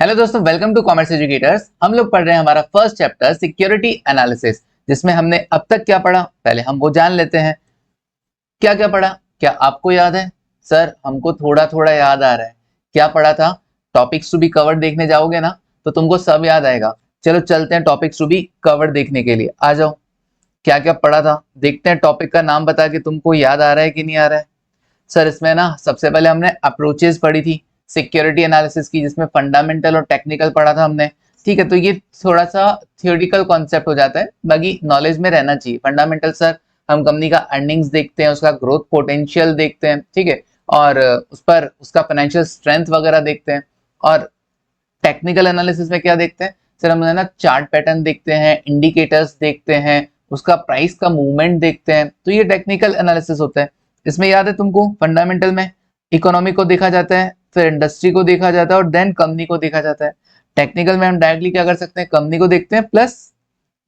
Hello दोस्तों, welcome to commerce educators. हम लोग पढ़ रहे हैं हमारा फर्स्ट चैप्टर सिक्योरिटी एनालिसिस, जिसमें हमने अब तक क्या पढ़ा पहले हम वो जान लेते हैं। क्या क्या पढ़ा, क्या आपको याद है? सर हमको थोड़ा थोड़ा याद आ रहा है। क्या पढ़ा था? टॉपिक्स टू बी कवर्ड देखने जाओगे ना तो तुमको सब याद आएगा। चलो चलते हैं टॉपिक्स टू बी कवर्ड देखने के लिए, आ जाओ। क्या क्या पढ़ा था देखते हैं। टॉपिक का नाम बता के तुमको याद आ रहा है कि नहीं आ रहा है? सर इसमें ना सबसे पहले हमने अप्रोचेस पढ़ी थी सिक्योरिटी एनालिसिस की, जिसमें फंडामेंटल और टेक्निकल पढ़ा था हमने। ठीक है, तो ये थोड़ा सा थियोरिटिकल कॉन्सेप्ट हो जाता है, बाकी नॉलेज में रहना चाहिए। फंडामेंटल सर हम कंपनी का अर्निंग्स देखते हैं, उसका ग्रोथ पोटेंशियल देखते हैं, ठीक है, और उस पर उसका फाइनेंशियल स्ट्रेंथ वगैरह देखते हैं। और टेक्निकल एनालिसिस में क्या देखते हैं सर? हम ना चार्ट पैटर्न देखते हैं, इंडिकेटर्स देखते हैं, उसका प्राइस का मूवमेंट देखते हैं। तो ये टेक्निकल एनालिसिस होता है। इसमें याद है तुमको, फंडामेंटल में इकोनॉमी को देखा जाता है, फिर इंडस्ट्री को देखा जाता है और देन कंपनी को देखा जाता है। टेक्निकल में हम डायरेक्टली क्या कर सकते हैं, कंपनी को देखते हैं प्लस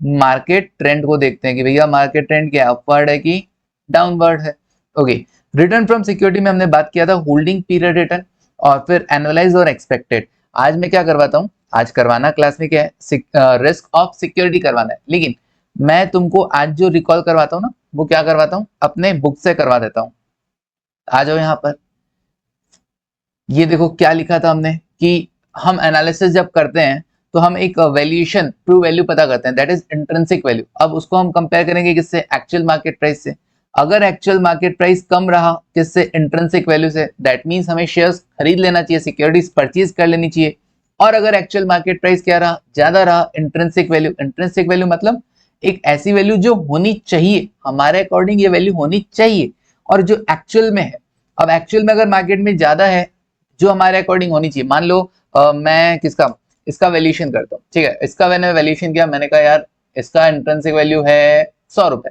मार्केट ट्रेंड को देखते हैं कि भैया मार्केट ट्रेंड क्या अपवर्ड है कि डाउनवर्ड है। ओके, रिटर्न फ्रॉम सिक्योरिटी में हमने बात किया था होल्डिंग पीरियड रिटर्न, और फिर एनालाइज और एक्सपेक्टेड। आज मैं क्या करवाता हूँ, आज करवाना क्लास में क्या है, रिस्क ऑफ सिक्योरिटी करवाना है। लेकिन मैं तुमको आज जो रिकॉल करवाता हूँ ना, वो क्या करवाता हूँ, अपने बुक से करवा देता हूँ। आ जाओ यहाँ पर। ये देखो क्या लिखा था हमने कि हम एनालिसिस जब करते हैं तो हम एक वैल्यूएशन ट्रू वैल्यू पता करते हैं, दैट इज इंट्रिंसिक वैल्यू। अब उसको हम कंपेयर करेंगे किससे? एक्चुअल मार्केट प्राइस से। अगर एक्चुअल मार्केट प्राइस कम रहा किससे? इंट्रिंसिक वैल्यू से, दैट मींस हमें शेयर्स खरीद लेना चाहिए, सिक्योरिटीज परचेज कर लेनी चाहिए। और अगर एक्चुअल मार्केट प्राइस क्या रहा? ज्यादा रहा, इंट्रिंसिक वैल्यू। इंट्रिंसिक वैल्यू मतलब एक ऐसी वैल्यू जो होनी चाहिए, हमारे अकॉर्डिंग ये वैल्यू होनी चाहिए और जो एक्चुअल में है। अब एक्चुअल में अगर मार्केट में ज्यादा है जो हमारे अकॉर्डिंग होनी चाहिए, मान लो मैं किसका इसका वैल्यूएशन करता हूँ, ठीक है, इसका मैंने वैल्यूएशन किया, मैंने कहा यार इसका इंट्रिंसिक वैल्यू है 100 रुपए,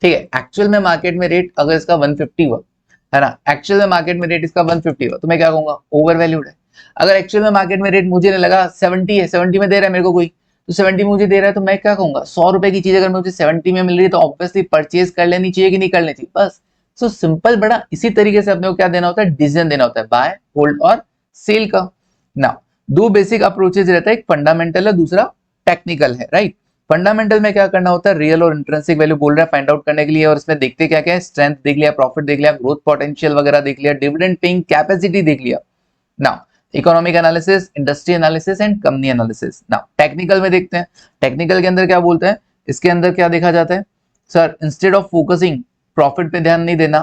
ठीक है। एक्चुअल में मार्केट में रेट अगर इसका 150 हुआ, है ना, एक्चुअल में मार्केट में रेट इसका 150 हुआ, तो मैं क्या कहूंगा? ओवर वैल्यूड है। अगर एक्चुअल में मार्केट में रेट मुझे लगा 70 है, 70 में दे रहा है मेरे को कोई, तो 70 मुझे दे रहा है, तो मैं क्या कहूंगा? 100 रुपए की चीज अगर मुझे 70 में मिल रही है तो ऑब्वियसली परचेज कर लेनी चाहिए कि नहीं करनी चाहिए? बस सो सिंपल। बड़ा इसी तरीके से अपने को क्या देना होता है? डिसीजन देना होता है, बाय होल्ड और सेल का। ना दो बेसिक अप्रोचेज रहता है, एक फंडामेंटल है, दूसरा टेक्निकल है, राइट। फंडामेंटल में क्या करना होता है? रियल और इंट्रिंसिक वैल्यू बोल रहा है फाइंड आउट करने के लिए, और इसमें देखते क्या क्या है? स्ट्रेंथ देख लिया, प्रॉफिट देख लिया, ग्रोथ पोटेंशियल वगैरह देख लिया, डिविडेंड पेइंग कैपेसिटी देख लिया। Now economic analysis, industry analysis and company analysis. Now technical में देखते हैं, टेक्निकल के अंदर क्या बोलते हैं, इसके अंदर क्या देखा जाता है sir? Instead of focusing profit पे ध्यान नहीं देना,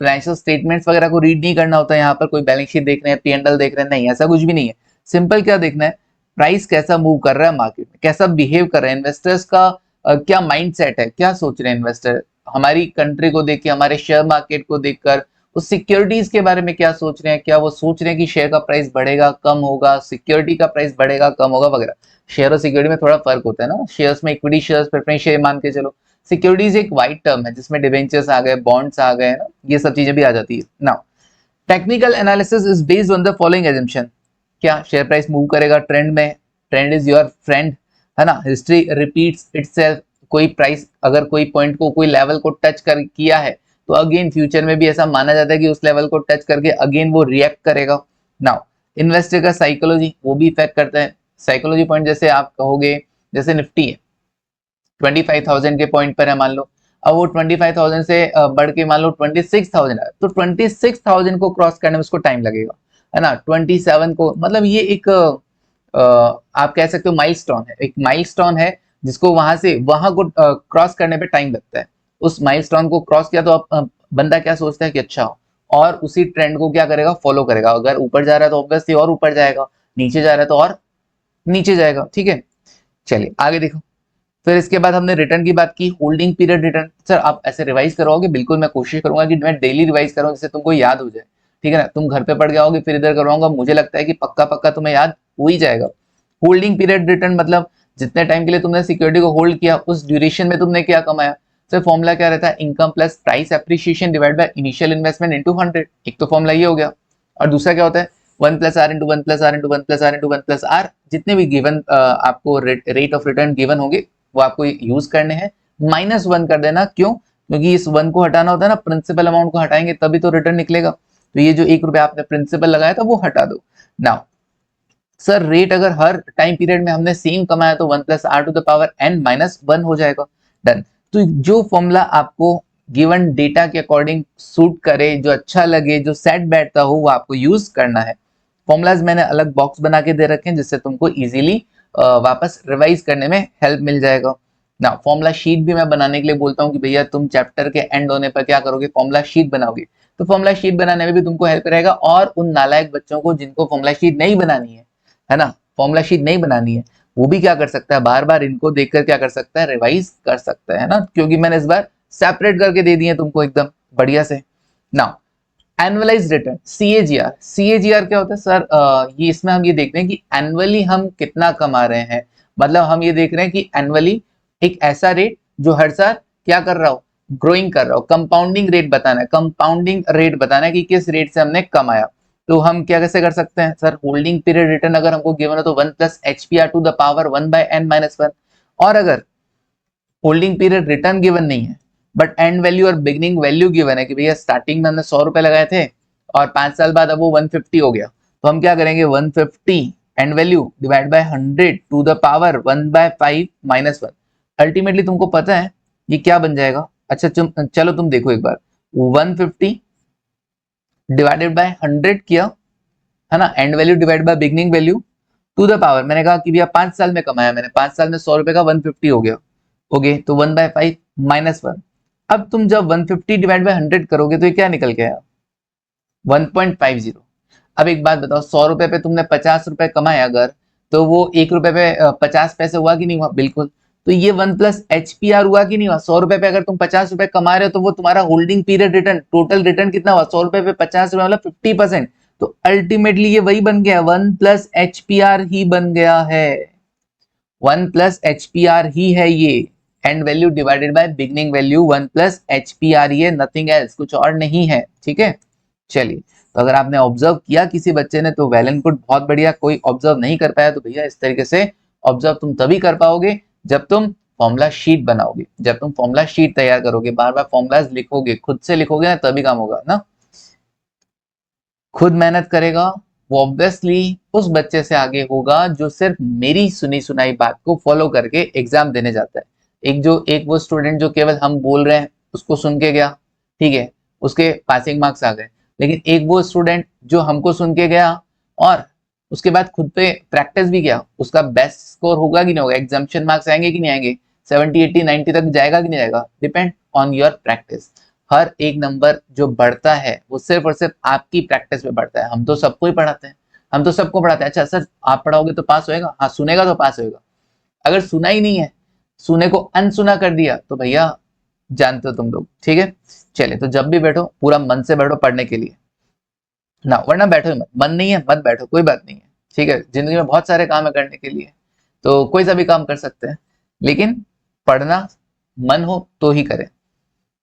फाइनेंशियल स्टेटमेंट्स वगैरह को रीड नहीं करना होता है। यहाँ पर कोई बैलेंस शीट देख रहे हैं, पी&ल देख रहे हैं, नहीं, ऐसा कुछ भी नहीं है। सिंपल क्या देखना है? प्राइस कैसा मूव कर रहा है मार्केट में, कैसा बिहेव कर रहा है, इन्वेस्टर्स का क्या माइंडसेट है, क्या सोच रहे हैं इन्वेस्टर हमारी कंट्री को देख के, हमारे शेयर मार्केट को देखकर, उस सिक्योरिटीज के बारे में क्या सोच रहे हैं, क्या वो सोच रहे हैं कि शेयर का प्राइस बढ़ेगा कम होगा, सिक्योरिटी का प्राइस बढ़ेगा कम होगा वगैरह। शेयर और सिक्योरिटी में थोड़ा फर्क होता है ना, शेयर्स में इक्विटी शेयर्स, प्रेफरेंस शेयर मान के चलो। सिक्योरिटीज एक वाइड टर्म है जिसमें डिवेंचर्स आ गए, बॉन्ड्स आ गए ना, ये सब चीजें भी आ जाती है। Now technical analysis is based on the following assumption. क्या शेयर प्राइस मूव करेगा ट्रेंड में? ट्रेंड इज योर फ्रेंड, है ना। History repeats itself. कोई प्राइस अगर कोई पॉइंट को, कोई लेवल को टच कर किया है तो अगेन फ्यूचर में भी ऐसा माना जाता है कि उस लेवल को टच करके अगेन वो रिएक्ट करेगा। नाउ इन्वेस्टर का साइकोलॉजी, वो भी इफेक्ट करता है। साइकोलॉजी पॉइंट जैसे आप कहोगे, जैसे निफ्टी है 25,000 के पॉइंट पर है मान लो, अब वो 25,000 से बढ़ के मान लो 26,000 है, तो 26,000 को क्रॉस करने में उसको टाइम लगेगा, है ना। 27 को, मतलब ये एक आप कह सकते हो माइलस्टोन है, एक माइलस्टोन है जिसको वहां से वहां को क्रॉस करने पे टाइम लगता है। उस माइलस्टोन को क्रॉस किया तो अब बंदा क्या सोचता है कि अच्छा, और उसी ट्रेंड को क्या करेगा? फॉलो करेगा। अगर ऊपर जा रहा है तो ऑब्वियसली और ऊपर जाएगा, नीचे जा रहा है तो और नीचे जाएगा, ठीक है। चलिए आगे देखो। फिर इसके बाद हमने रिटर्न की बात की, होल्डिंग पीरियड रिटर्न। सर आप ऐसे रिवाइज करोगे? बिल्कुल, मैं कोशिश करूंगा कि मैं डेली रिवाइज करूँ जिससे तुमको याद हो जाए, ठीक है ना। तुम घर पे पढ़ के आओगे फिर इधर करवाऊंगा, मुझे लगता है कि पक्का पक्का तुम्हें याद हो ही जाएगा। होल्डिंग पीरियड रिटर्न मतलब जितने टाइम के लिए तुमने सिक्योरिटी को होल्ड किया उस ड्यूरेशन में तुमने क्या कमाया। सर फॉर्मूला क्या रहता है? Income plus price appreciation divide by initial investment into 100। एक तो फॉर्मूला ये हो गया, और दूसरा क्या होता है? 1 plus R into 1 plus R into 1 plus R into 1 plus R. जितने भी गिवन आपको रेट ऑफ रिटर्न गिवन होंगे वो आपको यूज करने हैं, -1 कर देना। क्यों? क्योंकि इस 1 को हटाना होता है ना, प्रिंसिपल अमाउंट को हटाएंगे तभी तो रिटर्न निकलेगा। तो ये जो 1 रुपया आपने प्रिंसिपल लगाया था वो हटा दो। नाउ सर रेट अगर हर टाइम पीरियड में हमने सेम कमाया तो 1 + r⁻n-1 हो जाएगा। डन। तो जो फॉर्मूला आपको गिवन डेटा के अकॉर्डिंग सूट करे, जो अच्छा लगे, जो सेट बैठता हो, वो आपको यूज करना है। फॉर्मूलाज मैंने अलग बॉक्स बना के दे रखे हैं जिससे तुमको इजीली वापस रिवाइज करने में हेल्प मिल जाएगा ना। फॉर्मूला शीट भी मैं बनाने के लिए बोलता हूँ कि भैया तुम चैप्टर के एंड होने पर क्या करोगे, फॉर्मूला शीट बनाओगे। तो फॉर्मूला शीट बनाने में भी तुमको हेल्प रहेगा, और उन नालायक बच्चों को जिनको फॉर्मूला शीट नहीं बनानी है ना, फॉर्मूला शीट नहीं बनानी है, वो भी क्या कर सकता है, बार बार इनको देखकर क्या कर सकता है, रिवाइज कर सकता है ना, क्योंकि मैंने इस बार सेपरेट करके दे दिए तुमको एकदम बढ़िया से। Now annualise return, CAGR. CAGR क्या होता है सर, ये इसमें हम ये देखते हैं कि एनुअली हम कितना कमा रहे हैं। मतलब हम ये देख रहे हैं कि एनुअली एक ऐसा रेट जो हर साल क्या कर रहा हो, ग्रोइंग कर रहा हो। कंपाउंडिंग रेट बताना है, कंपाउंडिंग रेट बताना है कि किस रेट से हमने कमाया। तो हम क्या कैसे कर सकते हैं सर, होल्डिंग पीरियड रिटर्न अगर हमको गिवन है तो 1 + HPR⁴ और अगर होल्डिंग पीरियड रिटर्न गिवन नहीं है बट एंड वैल्यू और बिगनिंग वैल्यू गिवन है कि भैया स्टार्टिंग में हमने 100 रुपए लगाए थे और 5 साल बाद अब वो 150 हो गया, तो हम क्या करेंगे, 150 and value divide bye 100⁵ ultimately तुमको पता है ये क्या बन जाएगा। अच्छा चलो तुम देखो एक बार, 150 डिवाइडेड बाय 100 किया है ना, and value divide by beginning value to the power, मैंने कहा कि भैया 5 साल में कमाया मैंने, 5 साल में 100 रुपए का 150 हो गया, ओके, तो 1/5 - 1। अब तुम जब 150 डिवाइड बाय 100 करोगे तो ये क्या निकल के आया, 1.50। अब एक बात बताओ, 100 रुपए पे तुमने 50 रुपए कमाए अगर, तो वो 1 रुपए पे 50 पैसे हुआ कि नहीं हुआ, बिल्कुल। तो ये 1 + HPR हुआ कि नहीं हुआ। 100 रुपए पे अगर तुम 50 रुपए कमा रहे हो तो वो तुम्हारा holding period return, total return कितना हुआ, 100 रुपए पे 50 रुपए मतलब 50%। तो अल्टीमेटली ये वही बन गया, 1 + HPR ही बन गया है, 1 + HPR ही है ये। And value divided by beginning value 1 + HPR, ये नथिंग एल्स, कुछ और नहीं है, ठीक है। चलिए, तो अगर आपने ऑब्जर्व किया किसी बच्चे ने तो वेल एंड गुड, बहुत बढ़िया। कोई ऑब्जर्व नहीं कर पाया तो भैया इस तरीके से ऑब्जर्व तुम तभी कर पाओगे जब तुम फॉर्मूला शीट बनाओगे, जब तुम फॉर्मूला शीट तैयार करोगे, बार बार फॉर्मूलाज लिखोगे, खुद से लिखोगे ना, तभी काम होगा ना। खुद मेहनत करेगा वो ऑब्वियसली उस बच्चे से आगे होगा जो सिर्फ मेरी सुनी सुनाई बात को फॉलो करके एग्जाम देने जाता है। एक वो स्टूडेंट जो केवल हम बोल रहे हैं उसको सुन के गया, ठीक है, उसके पासिंग मार्क्स आ गए। लेकिन एक वो स्टूडेंट जो हमको सुन के गया और उसके बाद खुद पे प्रैक्टिस भी किया, उसका बेस्ट स्कोर होगा कि नहीं होगा, एग्जामिनेशन मार्क्स आएंगे कि नहीं आएंगे, 70 80 90 तक जाएगा कि नहीं जाएगा, डिपेंड ऑन योर प्रैक्टिस। हर एक नंबर जो बढ़ता है वो सिर्फ और सिर्फ आपकी प्रैक्टिस में बढ़ता है। हम तो सबको ही पढ़ाते हैं, हम तो सबको पढ़ाते हैं। अच्छा सर आप पढ़ाओगे तो पास होएगा, हाँ सुनेगा तो पास होएगा। अगर सुना ही नहीं है, सुने को अनसुना कर दिया तो भैया जानते हो तुम लोग, ठीक है। चलिए, तो जब भी बैठो पूरा मन से बैठो पढ़ने के लिए ना, वरना बैठो ही मत, मन नहीं है मत बैठो, कोई बात नहीं है, ठीक है। जिंदगी में बहुत सारे काम है करने के लिए, तो कोई सा भी काम कर सकते हैं, लेकिन पढ़ना मन हो तो ही करें।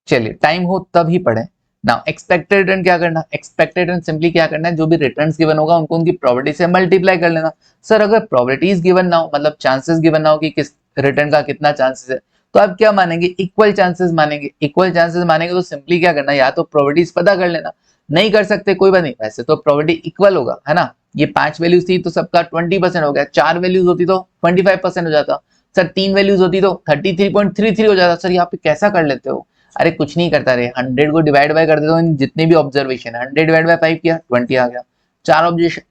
चलिए, टाइम हो तब ही पढ़ें। नाउ एक्सपेक्टेड रिटर्न क्या करना, एक्सपेक्टेड रिटर्न सिंपली क्या करना है, जो भी रिटर्न्स गिवन होगा उनको उनकी प्रोबेबिलिटी से मल्टीप्लाई कर लेना। सर अगर प्रोबेबिलिटीज गिवन ना हो, मतलब चांसेस गिवन ना हो कि किस रिटर्न का कितना चांसेस है, तो आप क्या मानेंगे, इक्वल चांसेस मानेंगे। इक्वल चांसेस मानेंगे तो सिंपली क्या करना, या तो प्रोबेबिलिटीज पता कर लेना, नहीं कर सकते कोई बात नहीं, वैसे तो प्रोबेबिलिटी इक्वल होगा है ना। ये 5 वैल्यूज थी तो सबका 20% हो गया, 4 वैल्यूज होती तो 25% हो जाता, सर 3 वैल्यूज होती तो 33.33 हो जाता। सर यहाँ पे कैसा कर लेते हो, अरे कुछ नहीं करता रे, 100 को डिवाइड बाय कर देता हूँ जितने भी ऑब्जर्वेशन, 100 डिवाइड बाय 5 किया 20 आ गया। 4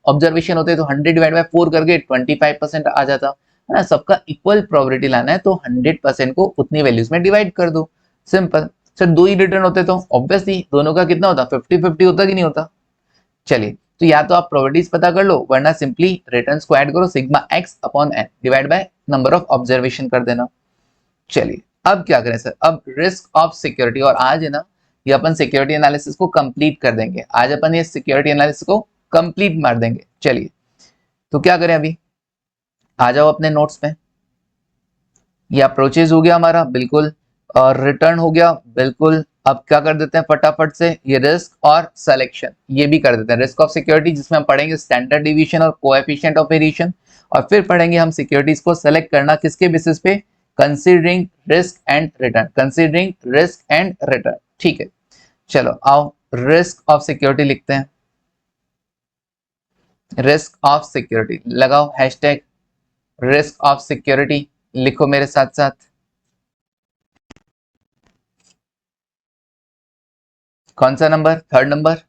ऑब्जर्वेशन होते तो 100 डिवाइड बाय 4 करके 25% आ जाता है ना। सबका इक्वल प्रोबेबिलिटी लाना है तो 100% को उतनी वैल्यूज में डिवाइड कर दो, सिंपल। सर 2 ही रिटर्न होते तो ऑब्वियसली दोनों का कितना होता, 50-50 होता कि नहीं होता। चलिए, तो या तो आप प्रोबेबिलिटीज पता कर लो, वरना सिंपली रिटर्न्स को ऐड करो, sigma x/n divide by number of observation कर देना। चलिए, अब क्या करें सर, अब रिस्क ऑफ सिक्योरिटी, और आज है ना ये अपन सिक्योरिटी एनालिसिस को कंप्लीट कर देंगे, आज अपन ये सिक्योरिटी एनालिसिस को कंप्लीट मार देंगे। चलिए, तो क्या करें, अभी आ जाओ अपने नोट्स पे। ये अप्रोचेज हो गया हमारा बिल्कुल, और रिटर्न हो गया बिल्कुल। अब क्या कर देते हैं फटाफट से, ये रिस्क और सिलेक्शन ये भी कर देते हैं। रिस्क ऑफ सिक्योरिटी जिसमें हम पढ़ेंगे स्टैंडर्ड डिवीजन और कोएफिशिएंट ऑफ वेरिएशन, और फिर पढ़ेंगे हम सिक्योरिटीज को सेलेक्ट करना किसके बेसिस पे, considering risk and return, considering risk and return, ठीक है। चलो आओ रिस्क ऑफ सिक्योरिटी लिखते हैं। रिस्क ऑफ सिक्योरिटी लगाओ, हैशटैग रिस्क ऑफ सिक्योरिटी लिखो मेरे साथ साथ। कौन सा नंबर? Third number.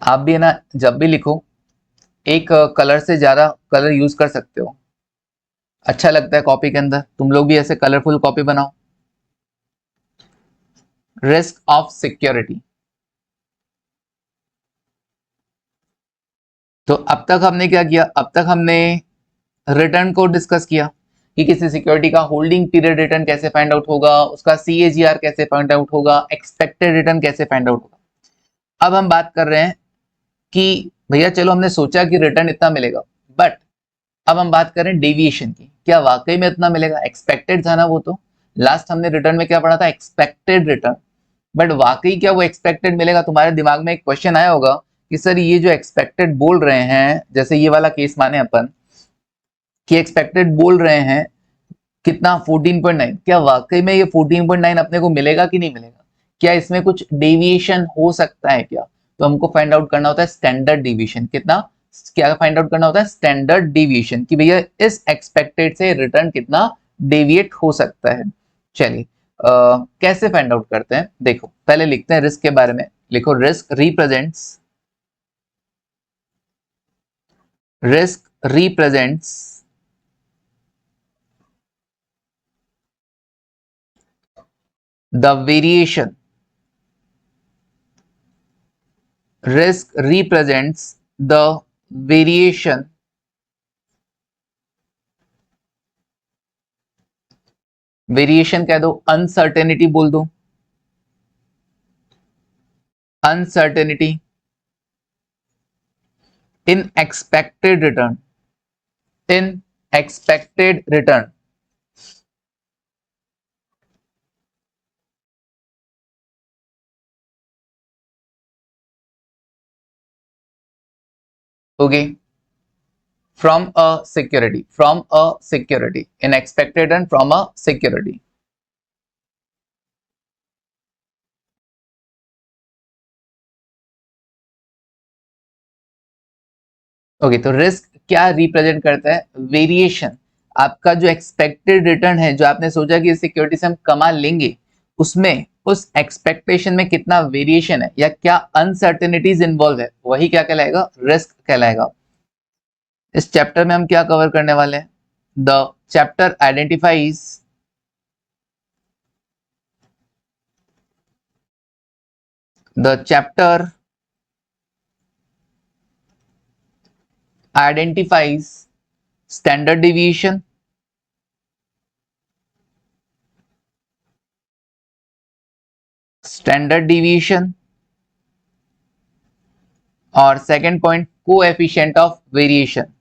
आप भी है ना, जब भी लिखो एक कलर से ज्यादा कलर यूज कर सकते हो, अच्छा लगता है कॉपी के अंदर। तुम लोग भी ऐसे कलरफुल कॉपी बनाओ। Risk of security. तो अब तक हमने क्या किया? अब तक हमने रिटर्न को डिस्कस किया कि किसी सिक्योरिटी का होल्डिंग पीरियड रिटर्न कैसे फाइंड आउट होगा, उसका CAGR कैसे फाइंड आउट होगा, एक्सपेक्टेड रिटर्न कैसे फाइंड आउट होगा। अब हम बात कर रहे हैं कि भैया चलो हमने सोचा कि रिटर्न इतना मिलेगा, बट अब हम बात करें डेविएशन की। क्या वाकई में इतना मिलेगा? एक्सपेक्टेड था ना वो तो। लास्ट हमने रिटर्न में क्या पढ़ा था? Expected return. बट वाकई क्या वो एक्सपेक्टेड मिलेगा? तुम्हारे दिमाग में एक क्वेश्चन आया होगा कि सर ये जो एक्सपेक्टेड बोल रहे हैं, जैसे ये वाला केस माने अपन कि एक्सपेक्टेड बोल रहे हैं कितना 14.9, क्या वाकई में ये 14.9 अपने को मिलेगा कि नहीं मिलेगा? क्या इसमें कुछ डेविएशन हो सकता है क्या? तो हमको फाइंड आउट करना होता है स्टैंडर्ड डिविएशन। कितना? क्या फाइंड आउट करना होता है? स्टैंडर्ड डिविएशन, कि भैया इस एक्सपेक्टेड से रिटर्न कितना डेविएट हो सकता है। चलिए कैसे फाइंड आउट करते हैं, देखो पहले लिखते हैं रिस्क के बारे में। लिखो risk represents the variation. Risk represents the variation variation कह दो, अनसर्टेनिटी बोल दो, uncertainty in expected return, in expected return. Okay, from a security in expected and from a security। Okay तो रिस्क क्या रिप्रेजेंट करता है? वेरिएशन। आपका जो एक्सपेक्टेड रिटर्न है, जो आपने सोचा कि इस सिक्योरिटी से हम कमा लेंगे, उसमें उस एक्सपेक्टेशन में कितना वेरिएशन है या क्या अनसर्टेनिटीज इन्वॉल्व है, वही क्या कहलाएगा? रिस्क कहलाएगा। इस चैप्टर में हम क्या कवर करने वाले हैं? The chapter identifies the chapter identifies standard deviation, और second point coefficient of variation.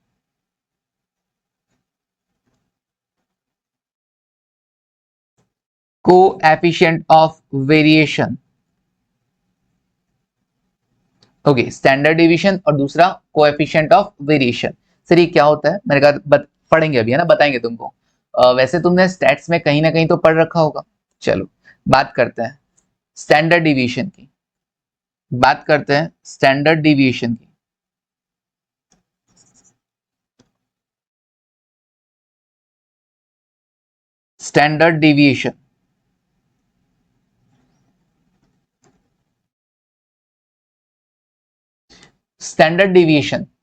Coefficient of variation. Okay, standard division और दूसरा कोएफिशिएंट ऑफ वेरिएशन। सर ये क्या होता है? मैंने कहा पढ़ेंगे अभी, है ना, बताएंगे तुमको। वैसे तुमने स्टैट्स में कहीं ना कहीं तो पढ़ रखा होगा। चलो बात करते हैं स्टैंडर्ड डिवीजन की, बात करते हैं स्टैंडर्ड डिवीएशन की। स्टैंडर्ड डिवीएशन,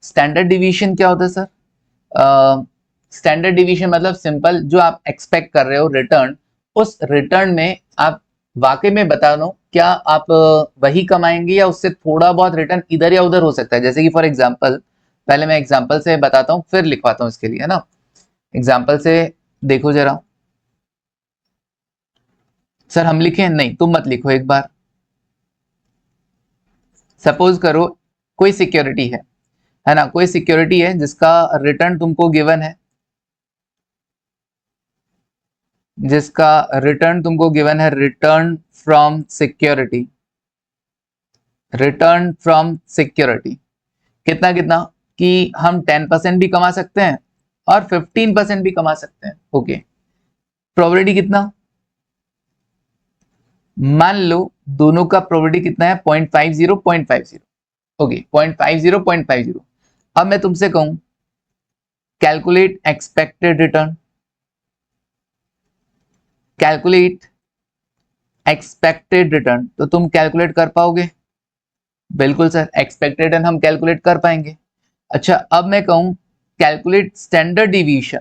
स्टैंडर्ड डिवीएशन क्या होता है सर? स्टैंडर्ड डिवीएशन मतलब सिंपल, जो आप एक्सपेक्ट कर रहे हो रिटर्न, उस रिटर्न में आप वाकई में बता दो क्या आप वही कमाएंगे या उससे थोड़ा बहुत रिटर्न इधर या उधर हो सकता है। जैसे कि फॉर एग्जांपल, पहले मैं एग्जांपल से बताता हूँ फिर लिखवाता हूँ इसके लिए, है ना। एग्जांपल से देखो जरा। सर हम लिखें? नहीं, तुम मत लिखो, एक बार सपोज करो कोई सिक्योरिटी है ना, कोई सिक्योरिटी है जिसका रिटर्न तुमको गिवन है, जिसका रिटर्न तुमको गिवन है, return from security, return from security कितना कितना, कि हम 10% भी कमा सकते हैं और 15% भी कमा सकते हैं। ओके, प्रोबेबिलिटी कितना? मान लो दोनों का प्रोबेबिलिटी कितना है? 0.50 0.50। ओके 0.50 0.50। अब मैं तुमसे कहूं calculate expected return, calculate expected return, तो तुम कैलकुलेट कर पाओगे? बिल्कुल सर, एक्सपेक्टेड रिटर्न हम कैलकुलेट कर पाएंगे। अच्छा अब मैं कहूं calculate standard deviation,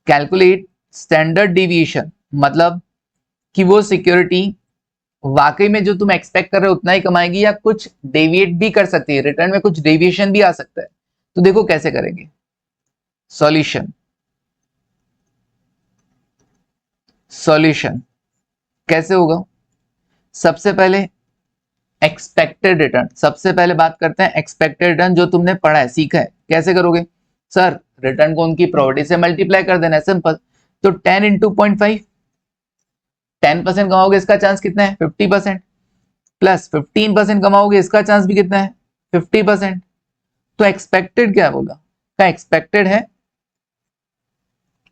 calculate standard deviation मतलब कि वो सिक्योरिटी वाकई में जो तुम एक्सपेक्ट कर रहे हो उतना ही कमाएगी या कुछ डेविएट भी कर सकती है, रिटर्न में कुछ डेविएशन भी आ सकता है। तो देखो कैसे करेंगे। सॉल्यूशन, सॉल्यूशन कैसे होगा? सबसे पहले एक्सपेक्टेड रिटर्न, सबसे पहले बात करते हैं एक्सपेक्टेड रिटर्न जो तुमने पढ़ा है सीखा है। कैसे करोगे सर? रिटर्न को उनकी प्रोबेबिलिटी से मल्टीप्लाई कर देना है, सिंपल। तो 10 इंटू 0.5, 10% कमाओगे इसका चांस कितना है? 50%, प्लस 15% कमाओगे इसका चांस भी कितना है? 50%। तो एक्सपेक्टेड क्या बोला का? एक्सपेक्टेड है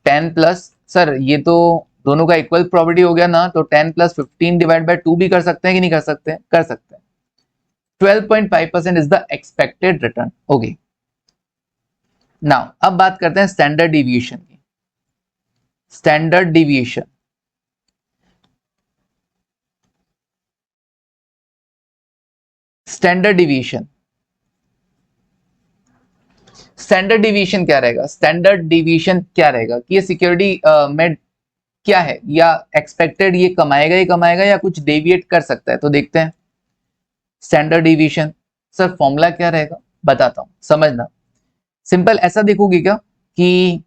10 प्लस, सर ये तो दोनों का इक्वल प्रोबेबिलिटी हो गया ना, तो 10 प्लस 15 डिवाइड बाय 2 भी कर सकते हैं कि नहीं कर सकते? कर सकते हैं। 12.5% is the expected return. Okay now अब बात करते हैं स्टैंडर्ड डिविएशन की। Standard deviation, standard deviation, standard division क्या रहेगा? स्टैंडर्ड डिवीजन क्या रहेगा कि ये सिक्योरिटी में क्या है, या एक्सपेक्टेड ये कमाएगा ही कमाएगा या कुछ डेविएट कर सकता है। तो देखते हैं स्टैंडर्ड डिवीजन। सर फॉर्मूला क्या रहेगा बताता हूं, समझना। सिंपल ऐसा देखोगे क्या कि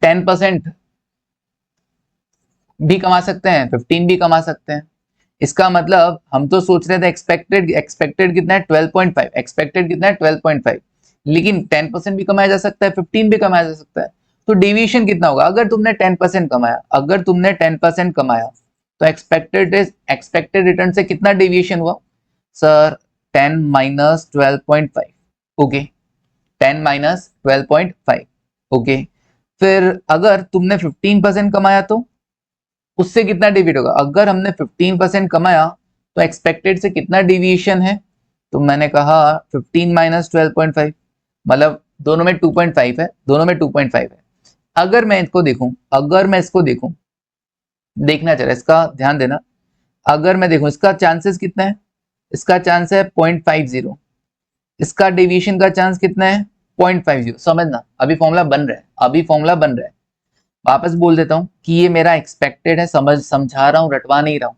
10% भी कमा सकते हैं, 15 भी कमा सकते हैं। इसका मतलब हम तो सोच रहे थे एक्सपेक्टेड, एक्सपेक्टेड कितना है? 12.5, एक्सपेक्टेड कितना है? 12.5, लेकिन 10% भी कमाया जा सकता है, 15 भी कमाया जा सकता है। तो डेविएशन कितना होगा? अगर तुमने 10% कमाया, अगर तुमने 10% कमाया तो एक्सपेक्टेड रिटर्न से कितना डेविएशन हुआ sir? 10 minus 12.5। Okay 10 minus 12.5। Okay फिर अगर तुमने 15% कमाया तो उससे कितना डिविएट होगा? अगर हमने 15% कमाया तो एक्सपेक्टेड से कितना डिविएशन है? तो मैंने कहा 15 माइनस 12.5, मतलब दोनों में 2.5 है, दोनों में 2.5 है। अगर मैं इसको देखूं, अगर मैं इसको देखूं, देखना चाहिए इसका ध्यान देना। अगर मैं देखूं इसका चांसेस कितना है? इसका चांस है 0.50, इसका डिविएशन का चांस कितना है? 0.50। समझना अभी फॉर्मूला बन रहा है, अभी फॉर्मूला बन रहा है। वापस बोल देता हूं कि ये मेरा एक्सपेक्टेड है, समझा रहा हूं, रटवा नहीं रहा हूं।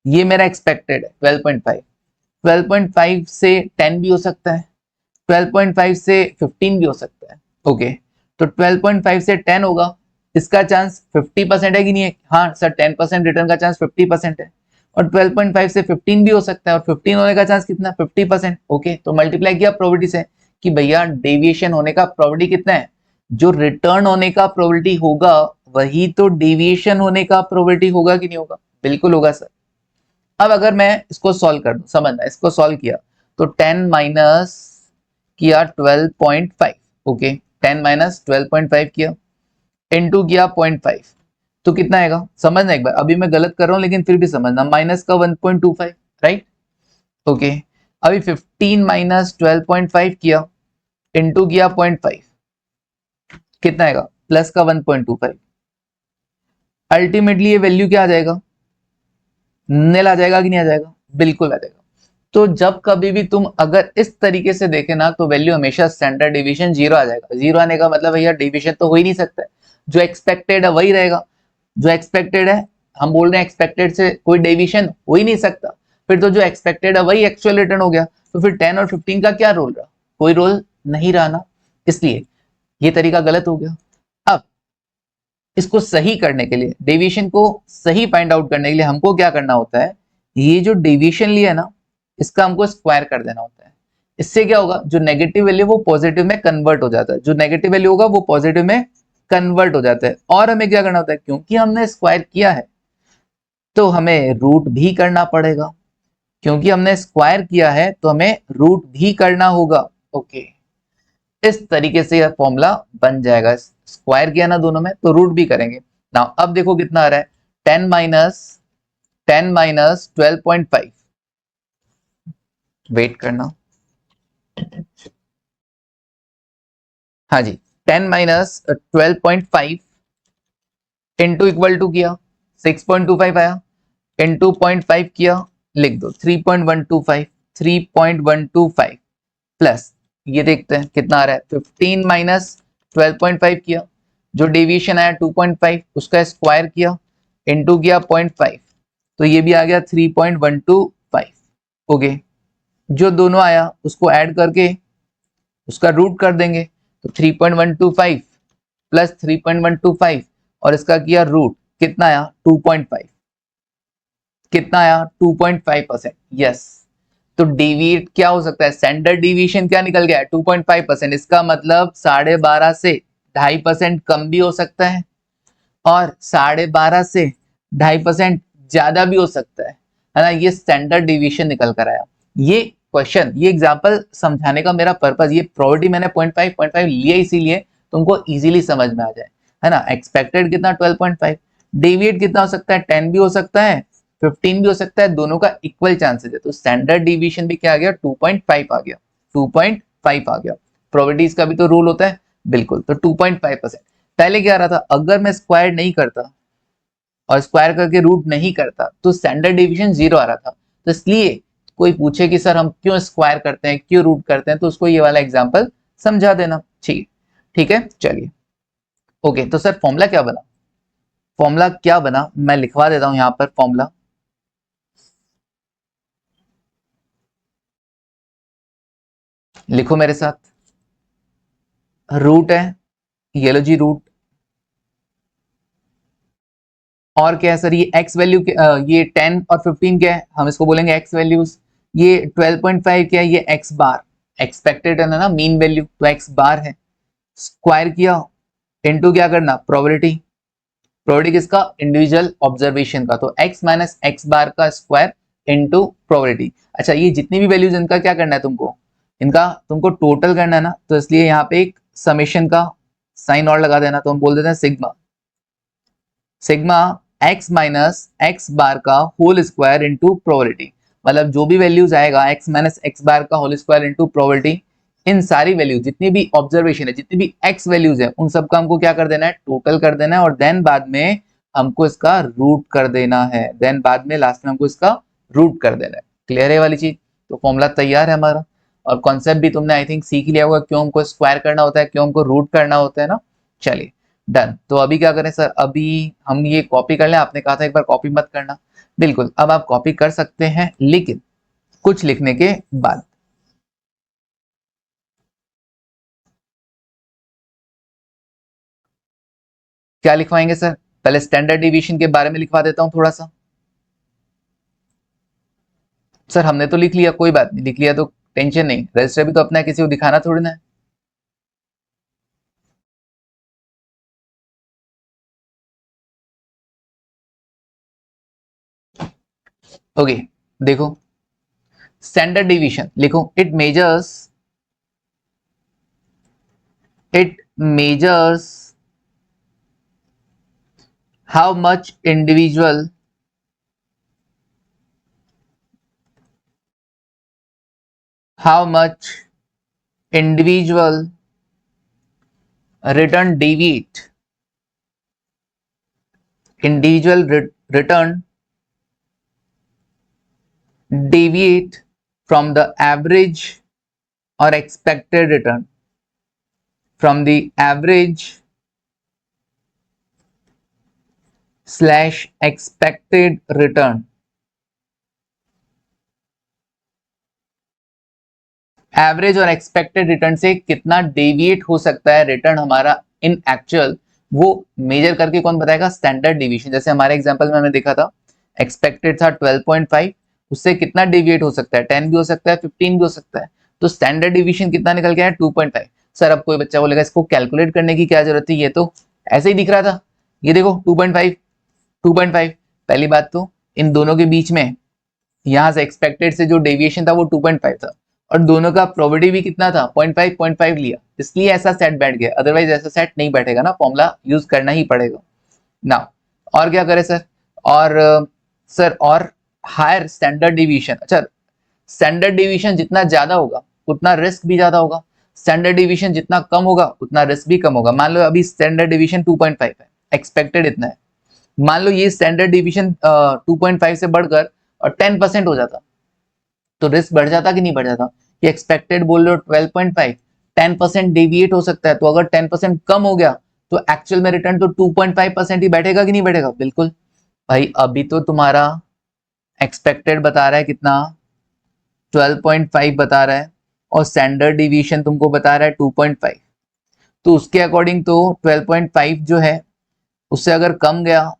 ये मेरा एक्सपेक्टेड है 12.5, 12.5 से 10 भी हो सकता है, 12.5 से 15 भी हो सकता है। ओके तो 12.5 से 10 होगा, इसका चांस 50% है कि नहीं है? हाँ सर 10% रिटर्न का चांस 50% है, और 12.5 से 15 भी हो सकता है, और 15 होने का चांस कितना? 50%। ओके तो मल्टीप्लाई किया प्रोबेबिलिटी से कि भैया डेविएशन होने का प्रोबेबिलिटी कितना है? जो रिटर्न होने का प्रोबेबिलिटी होगा वही तो डेविएशन होने का प्रोबेबिलिटी होगा कि नहीं होगा? बिल्कुल होगा सर। अब अगर मैं इसको सॉल्व कर दूं, समझना, इसको सॉल्व किया तो 10 माइनस किया 12.5, ओके 10 माइनस 12.5 किया, इनटू किया 0.5, तो कितना आएगा? समझना एक बार, अभी मैं गलत कर रहा हूं लेकिन फिर भी समझना, माइनस का 1.25, राइट? ओके अभी 15 माइनस 12.5 किया, इनटू किया 0.5, कितना आएगा? प्लस का 1.25। अल्टीमेटली ये वैल्यू क्या आ जाएगा? निल आ जाएगा कि नहीं आ जाएगा? बिल्कुल आ जाएगा। तो जब कभी भी तुम अगर इस तरीके से देखे ना तो वैल्यू हमेशा स्टैंडर्ड डिवीजन 0 आ जाएगा। 0 आने का मतलब भैया डिवीजन तो हो ही नहीं सकता है, जो एक्सपेक्टेड है वही रहेगा। जो एक्सपेक्टेड है, हम बोल रहे हैं एक्सपेक्टेड से कोई डेविएशन हो ही नहीं सकता, फिर तो जो एक्सपेक्टेड है वही एक्चुअल रिटर्न हो गया। तो फिर 10 और 15 का क्या रोल रहा? कोई रोल नहीं रहा ना, इसलिए ये तरीका गलत हो गया। अब इसको सही करने के लिए, डेविएशन को सही फाइंड आउट करने के लिए हमको क्या करना होता है? ये जो डेविएशन लिया ना इसका हमको स्क्वायर कर देना होता है। इससे क्या होगा? जो नेगेटिव वैल्यू वो पॉजिटिव में कन्वर्ट हो जाता है, जो नेगेटिव वैल्यू होगा वो पॉजिटिव में कन्वर्ट हो जाता है। और हमें क्या करना होता है? क्योंकि हमने स्क्वायर किया है तो हमें रूट भी करना पड़ेगा, क्योंकि हमने स्क्वायर किया है तो हमें रूट भी करना होगा। ओके इस तरीके से यह फॉर्मूला बन जाएगा। स्क्वायर किया ना दोनों में तो रूट भी करेंगे ना। अब देखो कितना आ रहा है? 10 माइनस 12.5, वेट करना। हाँ जी, 10 माइनस 12.5 इंटू इक्वल टू किया 6.25 आया, इंटू 0.5 किया, लिख दो 3.125, 3.125 प्लस ये देखते हैं कितना आ रहा है 15 माइनस 12.5 किया, जो डेविएशन आया 2.5 उसका स्क्वायर किया, इंटू किया 0.5, तो ये भी आ गया 3.125। ओके, जो दोनों आया उसको ऐड करके उसका रूट कर देंगे, तो 3.125 प्लस 3.125 और इसका किया रूट, कितना आया 2.5, कितना आया 2.5%। यस, तो डेविएट क्या हो सकता है, स्टैंडर्ड डिविएशन क्या निकल गया 2.5%, इसका मतलब 12.5 से 2.5% कम भी हो सकता है और 12.5 से 2.5% ज्यादा भी हो सकता है ना, ये स्टैंडर्ड डिविएशन निकल कर आया। ये क्वेश्चन, ये एग्जांपल समझाने का मेरा पर्पस, ये प्रोबेबिलिटी मैंने 0.5 लिया इसीलिए तुमको इजीली समझ में आ जाए, है ना। एक्सपेक्टेड कितना 12.5, डेविएट कितना हो सकता है 10 भी हो सकता है 15 भी हो सकता है, दोनों का इक्वल चांसेस है, तो स्टैंडर्ड डिविएशन भी क्या आ गया 2.5 आ गया, 2.5 आ गया। प्रोबेबिलिटीज का भी तो रूल होता है, बिल्कुल, तो 2.5%। पहले क्या आ रहा था, अगर मैं स्क्वायर नहीं करता और स्क्वायर करके रूट नहीं करता तो स्टैंडर्ड डिवीजन 0 आ रहा था, तो इसलिए कोई पूछे कि सर हम क्यों स्क्वायर करते हैं क्यों रूट करते हैं, तो उसको ये वाला एग्जांपल समझा देना। ठीक, ठीक है, चलिए। ओके, तो सर फॉर्मूला क्या बना, फॉर्मूला क्या बना मैं लिखवा देता हूं यहां पर फॉर्मूला। लिखो मेरे साथ, रूट है, ये लो जी रूट, और क्या है सर, ये एक्स वैल्यू, ये 10 और 15 क्या है, हम इसको बोलेंगे एक्स वैल्यूज। ये 12.5 क्या है, ये एक्स बार, एक्सपेक्टेड है ना मीन वैल्यू, तो एक्स बार है। स्क्वायर किया, इनटू क्या करना प्रोबेबिलिटी, प्रोबेबिलिटी किसका, इंडिविजुअल ऑब्जर्वेशन का, तो x माइनस एक्स बार का स्क्वायर इनटू प्रोबेबिलिटी। अच्छा, ये जितनी भी वैल्यूज इनका क्या करना है तुमको, इनका तुमको टोटल करना है ना, तो इसलिए यहाँ पे एक समेशन का साइन और लगा देना, तो हम बोल देते हैं sigma, sigma x minus x bar का होल स्क्वायर इंटू प्रोबेबिलिटी, मतलब जो भी वैल्यूज आएगा x माइनस एक्स बार का होल स्क्वायर इंटू प्रोबेबिलिटी, इन सारी वैल्यू जितनी भी ऑब्जर्वेशन है, जितनी भी x वैल्यूज है, उन सबका हमको क्या कर देना है, टोटल कर देना है, और देन बाद में हमको इसका रूट कर देना है, देन बाद में लास्ट में हमको इसका रूट कर देना है। क्लियर है वाली चीज, तो फॉर्मूला तैयार है हमारा, और कॉन्सेप्ट भी तुमने आई थिंक सीख लिया होगा, क्यों हमको स्क्वायर करना होता है, क्यों हमको रूट करना होता है ना। चलिए डन, तो अभी क्या करें सर, अभी हम ये कॉपी कर लें, आपने कहा था एक बार कॉपी मत करना, बिल्कुल अब आप कॉपी कर सकते हैं, लेकिन कुछ लिखने के बाद। क्या लिखवाएंगे सर, पहले स्टैंडर्ड डिवीजन के बारे में लिखवा देता हूं थोड़ा सा। सर हमने तो लिख लिया, कोई बात नहीं, लिख लिया तो टेंशन नहीं, रजिस्टर भी तो अपना है, किसी को दिखाना थोड़ी ना है। ओके, देखो स्टैंडर्ड डिवीजन लिखो, it measures how much individual how much individual return deviate, individual return deviate from the average or expected return, from the average slash expected return, average और एक्सपेक्टेड रिटर्न से कितना deviate हो सकता है return हमारा इन actual, वो major करके कौन बताएगा, स्टैंडर्ड डिवीजन। जैसे हमारे एग्जांपल में हमने देखा था एक्सपेक्टेड था 12.5, उससे कितना डेविएट हो सकता है, 10 भी हो सकता है 15 भी हो सकता है, तो स्टैंडर्ड डिवीजन कितना निकल गया है 2.5। सर अब कोई बच्चा बोलेगा इसको कैलकुलेट करने की क्या जरूरत थी, ये तो ऐसे ही दिख रहा था, ये देखो 2.5, 2.5। पहली बात तो इन दोनों के बीच में यहां से एक्सपेक्टेड से जो डेविएशन था वो 2.5 था, और दोनों का प्रोबेबिलिटी भी कितना था 0.5 लिया, इसलिए ऐसा सेट बैठ गया, अदरवाइज ऐसा सेट नहीं बैठेगा ना, फॉर्मूला यूज करना ही पड़ेगा ना। और क्या करें सर, और सर और हायर स्टैंडर्ड डिवीजन, अच्छा स्टैंडर्ड डिवीजन जितना ज्यादा होगा उतना रिस्क भी ज्यादा होगा, स्टैंडर्ड डिवीजन जितना कम होगा उतना रिस्क भी कम होगा। मान लो अभी स्टैंडर्ड डिवीजन 2.5 है, एक्सपेक्टेड इतना है, मान लो ये स्टैंडर्ड डिवीजन 2.5 से बढ़कर और 10% हो जाता तो रिस्क बढ़ जाता कि नहीं बढ़ जाता? ये एक्सपेक्टेड बोल रहे हो 12.5, 10% डेविएट हो सकता है, तो अगर 10% कम हो गया तो एक्चुअल में रिटर्न तो 2.5% ही बैठेगा कि नहीं बैठेगा? बिल्कुल भाई, अभी तो तुम्हारा एक्सपेक्टेड बता रहा है कितना, 12.5 बता रहा है, और स्टैंडर्ड डिवीजन तुमको बता रहा है 2.5, तो उसके अकॉर्डिंग तो 12.5 जो है उससे अगर कम गया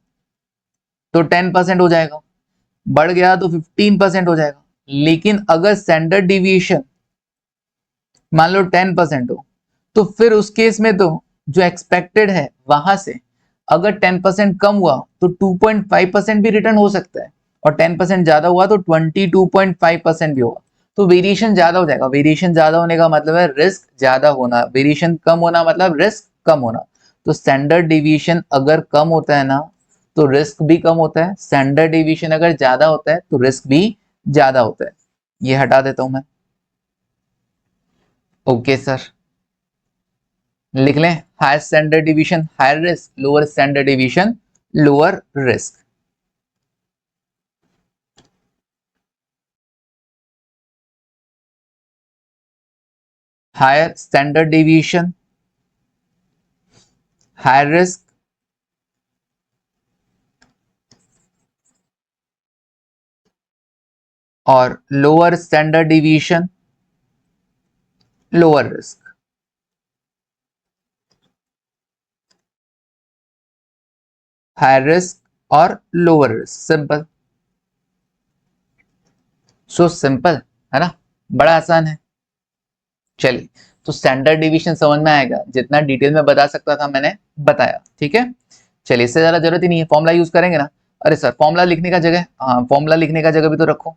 तो 10% हो जाएगा, बढ़ गया तो 15% हो जाएगा। लेकिन अगर स्टैंडर्ड डिवीएशन मान लो 10% हो, तो फिर उस केस में तो जो एक्सपेक्टेड है वहां से अगर 10% कम हुआ तो 2.5% भी रिटर्न हो सकता है, और 10% ज्यादा हुआ तो 22.5% भी होगा। तो वेरिएशन ज्यादा हो जाएगा। वेरिएशन ज्यादा होने का मतलब है रिस्क ज्यादा होना, वेरिएशन कम होना मतलब रिस्क कम होना। तो स्टैंडर्ड डिवीएशन अगर कम होता है ना तो रिस्क भी कम होता है, स्टैंडर्ड डिवीएशन अगर ज्यादा होता है तो रिस्क भी ज्यादा होता है। ये हटा देता हूं मैं। ओके सर, लिख लें, higher standard division higher risk, lower standard division lower risk. Higher standard division higher risk, और lower standard division lower risk. Higher risk और lower risk, simple, so simple है ना, बड़ा आसान है। चलिए, तो स्टैंडर्ड डिवीजन समझ में आएगा, जितना डिटेल में बता सकता था मैंने बताया, ठीक है। चलिए, इससे ज्यादा जरूरत ही नहीं है, फॉर्मूला यूज करेंगे ना। अरे सर, फॉर्मूला लिखने का जगह, हाँ फॉर्मूला लिखने का जगह भी तो रखो,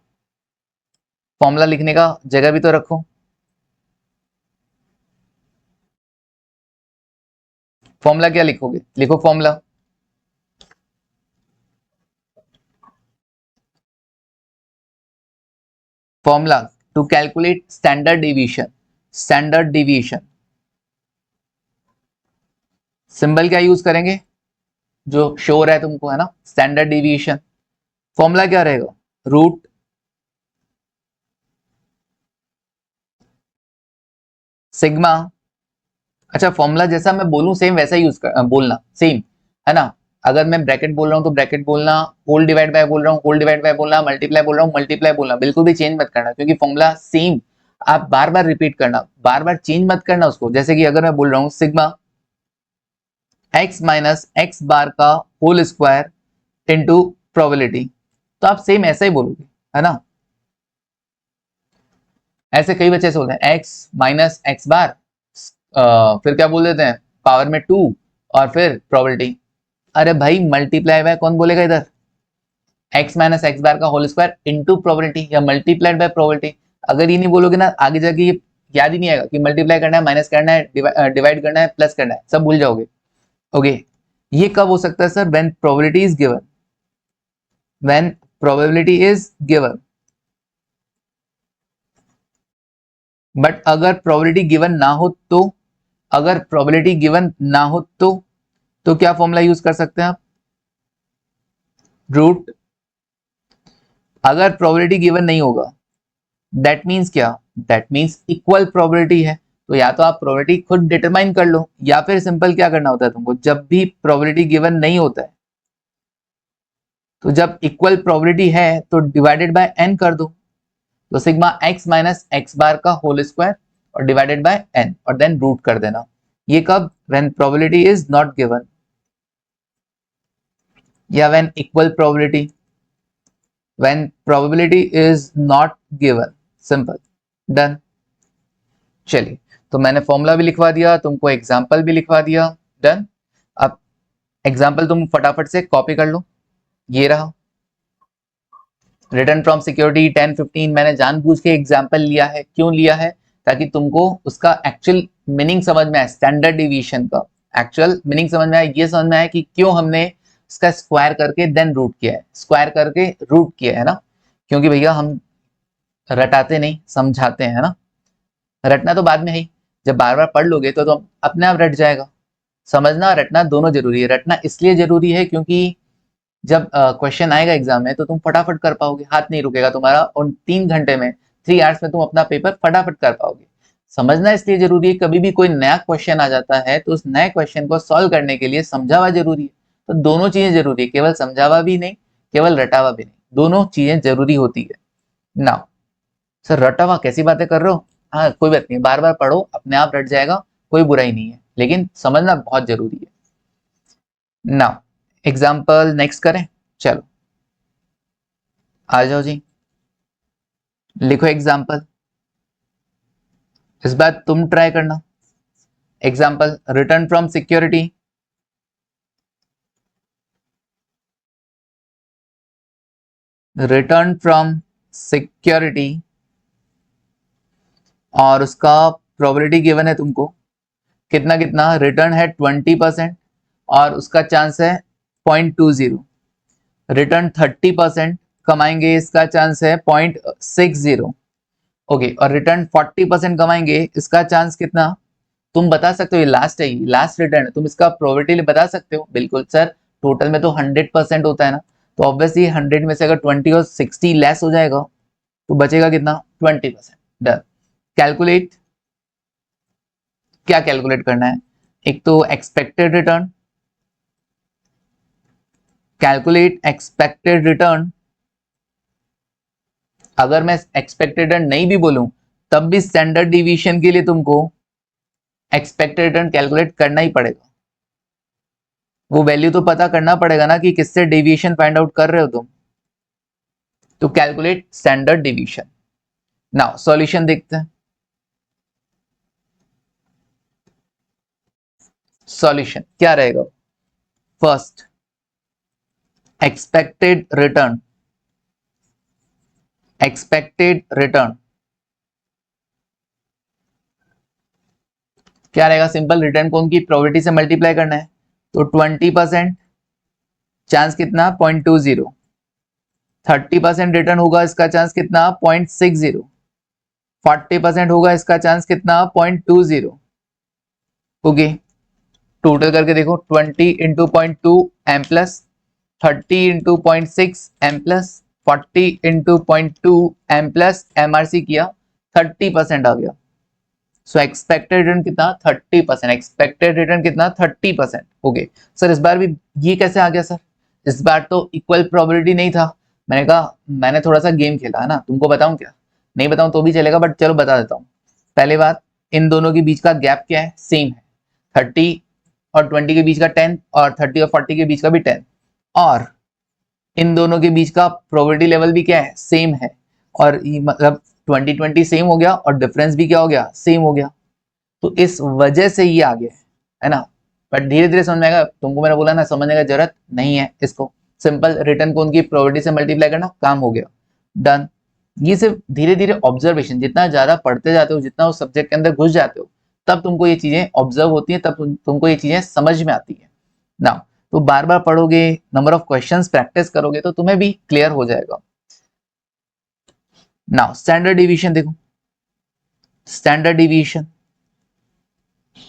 फॉर्मूला लिखने का जगह भी तो रखो। फॉर्मूला क्या लिखोगे? लिखो formula, formula to calculate standard division. Standard division symbol क्या यूज करेंगे जो श्योर है तुमको, है ना, स्टैंडर्ड डिवीजन। फॉर्मूला क्या रहेगा? Root sigma. अच्छा, फॉर्मूला जैसा मैं बोलूं सेम वैसा यूज बोलना, सेम है ना। अगर मैं ब्रैकेट बोल रहा हूं तो ब्रैकेट बोलना, होल डिवाइड बाय बोल रहा हूं होल डिवाइड बाय बोलना, मल्टीप्लाई बोल रहा हूं मल्टीप्लाई बोलना, बिल्कुल भी चेंज मत करना, क्योंकि फॉर्मूला सेम आप बार बार रिपीट करना, बार बार चेंज मत करना उसको। जैसे कि अगर मैं बोल रहा हूं sigma x minus x bar का होल स्क्वायर इनटू प्रोबेबिलिटी, तो आप सेम ऐसा ही बोलोगे, है ना। ऐसे कई बच्चे से बोलते हैं x माइनस एक्स बार, फिर क्या बोल देते हैं, पावर में 2 और फिर प्रोबेबिलिटी। अरे भाई, मल्टीप्लाई बाय कौन बोलेगा इधर, x माइनस एक्स बार का होल स्क्वायर इनटू प्रोबेबिलिटी या मल्टीप्लाइड बाय प्रोबेबिलिटी। अगर ये नहीं बोलोगे ना, आगे जाके ये याद ही नहीं आएगा कि मल्टीप्लाई करना है, माइनस करना है, डिवाइड करना है, प्लस करना है, सब भूल जाओगे। ओके, ये कब हो सकता है sir? When probability is given, when probability is given. But अगर प्रोबेबिलिटी गिवन ना हो तो, अगर प्रोबेबिलिटी गिवन ना हो तो क्या फॉर्मूला यूज कर सकते हैं आप? रूट। अगर प्रोबेबिलिटी गिवन नहीं होगा, दैट मीन्स क्या, दैट मीन्स इक्वल प्रोबेबिलिटी है, तो या तो आप प्रोबेबिलिटी खुद डिटरमाइन कर लो, या फिर सिंपल क्या करना होता है तुमको, जब भी प्रोबेबिलिटी गिवन नहीं होता है तो जब इक्वल प्रोबेबिलिटी है तो डिवाइडेड बाय n कर दो, तो sigma x minus x bar का होल स्क्वायर और डिवाइडेड बाय n, और देन रूट कर देना। ये कब? When probability is not given या when equal probability, when probability is not given, simple, done. चलिए, तो मैंने फॉर्मूला भी लिखवा दिया तुमको, एग्जाम्पल भी लिखवा दिया, डन। अब एग्जाम्पल तुम फटाफट से कॉपी कर लो, ये रहा रिटर्न फ्रॉम सिक्योरिटी 10-15। मैंने जानबूझ के एग्जाम्पल लिया है, क्यों लिया है? ताकि तुमको उसका एक्चुअल मीनिंग समझ में आए, स्टैंडर्ड डिवीजन का एक्चुअल मीनिंग समझ में आए, ये समझ में आए कि क्यों हमने इसका स्क्वायर करके देन रूट किया है, स्क्वायर करके रूट किया है ना, क्योंकि भैया हम रटाते नहीं, समझाते हैं ना। रटना तो बाद में है ही, जब बार बार पढ़ लोगे तो अपने आप रट जाएगा। समझना और रटना दोनों जरूरी है। रटना इसलिए जरूरी है क्योंकि जब क्वेश्चन आएगा एग्जाम में तो तुम फटाफट कर पाओगे, हाथ नहीं रुकेगा तुम्हारा, और 3 घंटे में 3 आवर्स में तुम अपना पेपर फटाफट कर पाओगे। समझना इसलिए जरूरी है, कभी भी कोई नया क्वेश्चन आ जाता है तो उस नए क्वेश्चन को सॉल्व करने के लिए समझा हुआ जरूरी है। तो दोनों चीजें जरूरी है, केवल समझा हुआ भी नहीं, केवल रटा हुआ भी नहीं, दोनों चीजें जरूरी होती है ना। सर रटा हुआ कैसी बातें कर रहे हो? हाँ कोई बात नहीं, बार बार पढ़ो, अपने आप रट जाएगा, कोई बुराई नहीं है, लेकिन समझना बहुत जरूरी है। नाउ एग्जाम्पल नेक्स्ट करें, चलो आ जाओ जी, लिखो एग्जाम्पल। इस बार तुम ट्राई करना। Example, return from security. Return from security और उसका प्रोबेबिलिटी गिवन है तुमको, कितना कितना, रिटर्न है 20% और उसका चांस है 0.20। रिटर्न 30% कमाएंगे, इसका चांस है 0.60। ओके, और रिटर्न 40% कमाएंगे, इसका चांस कितना? तुम बता सकते हो, ये लास्ट है, ये लास्ट रिटर्न है, तुम इसका प्रोबेबिलिटी बता सकते हो। बिल्कुल सर, टोटल में तो 100% होता है ना, तो ऑब्वियसली 100 में से अगर 20 और 60 लेस हो जाएगा तो बचेगा कितना? 20%। डन। कैलकुलेट, क्या कैलकुलेट करना है? एक तो expected return, calculate expected return. अगर मैं एक्सपेक्टेड रिटर्न नहीं भी बोलूं तब भी स्टैंडर्ड डिवीजन के लिए तुमको एक्सपेक्टेड रिटर्न कैलकुलेट करना ही पड़ेगा। वो वैल्यू तो पता करना पड़ेगा ना कि किससे डेविएशन फाइंड आउट कर रहे हो तुम। तो calculate standard division. Now solution देखते हैं। सॉल्यूशन क्या रहेगा? First, expected return, expected return क्या रहेगा? सिंपल, रिटर्न को उनकी प्रोबेबिलिटी से मल्टीप्लाई करना है, तो 20% चांस कितना? 0.20। 30% रिटर्न होगा, इसका चांस कितना? 0.60। 40% होगा, इसका चांस कितना? 0.20। ओके, टोटल करके देखो, 20 into 0.2 M plus, 30 into 0.6 M plus, 40 into 0.2 M plus, MRC किया, 30% आ गया। सो एक्सपेक्टेड रिटर्न कितना? 30%। एक्सपेक्टेड रिटर्न कितना? 30%। ओके सर, इस बार भी ये कैसे आ गया सर? इस बार तो इक्वल प्रोबेबिलिटी नहीं था। मैंने कहा मैंने थोड़ा सा गेम खेला है ना, तुमको बताऊं क्या? नहीं बताऊं तो भी चलेगा, बट चलो बता देता हूँ। पहली बात, इन दोनों के बीच का गैप क्या है? सेम है। 30 और 20 के बीच का 10, और 30 और 40 के बीच का भी 10, और इन दोनों के बीच का प्रोबेबिलिटी लेवल भी क्या है? सेम है। और मतलब 20-20 सेम हो गया, और डिफरेंस भी क्या हो गया? सेम हो गया। तो इस वजह से ये आ गया है ना। बट धीरे धीरे समझ में आएगा, तुमको मैंने बोला ना, समझने का जरूरत नहीं है इसको। सिंपल, रिटर्न को उनकी प्रोबेबिलिटी से मल्टीप्लाई करना, काम हो गया, डन। ये सिर्फ धीरे धीरे ऑब्जर्वेशन, जितना ज्यादा पढ़ते जाते हो, जितना उस सब्जेक्ट के अंदर घुस जाते हो, तब तुमको ये चीजें ऑब्जर्व होती है, तब तुमको ये चीजें समझ में आती है ना। तो बार बार पढ़ोगे, नंबर ऑफ क्वेश्चंस प्रैक्टिस करोगे, तो तुम्हें भी क्लियर हो जाएगा। नाउ स्टैंडर्ड डिवीजन देखो। स्टैंडर्ड डिवीजन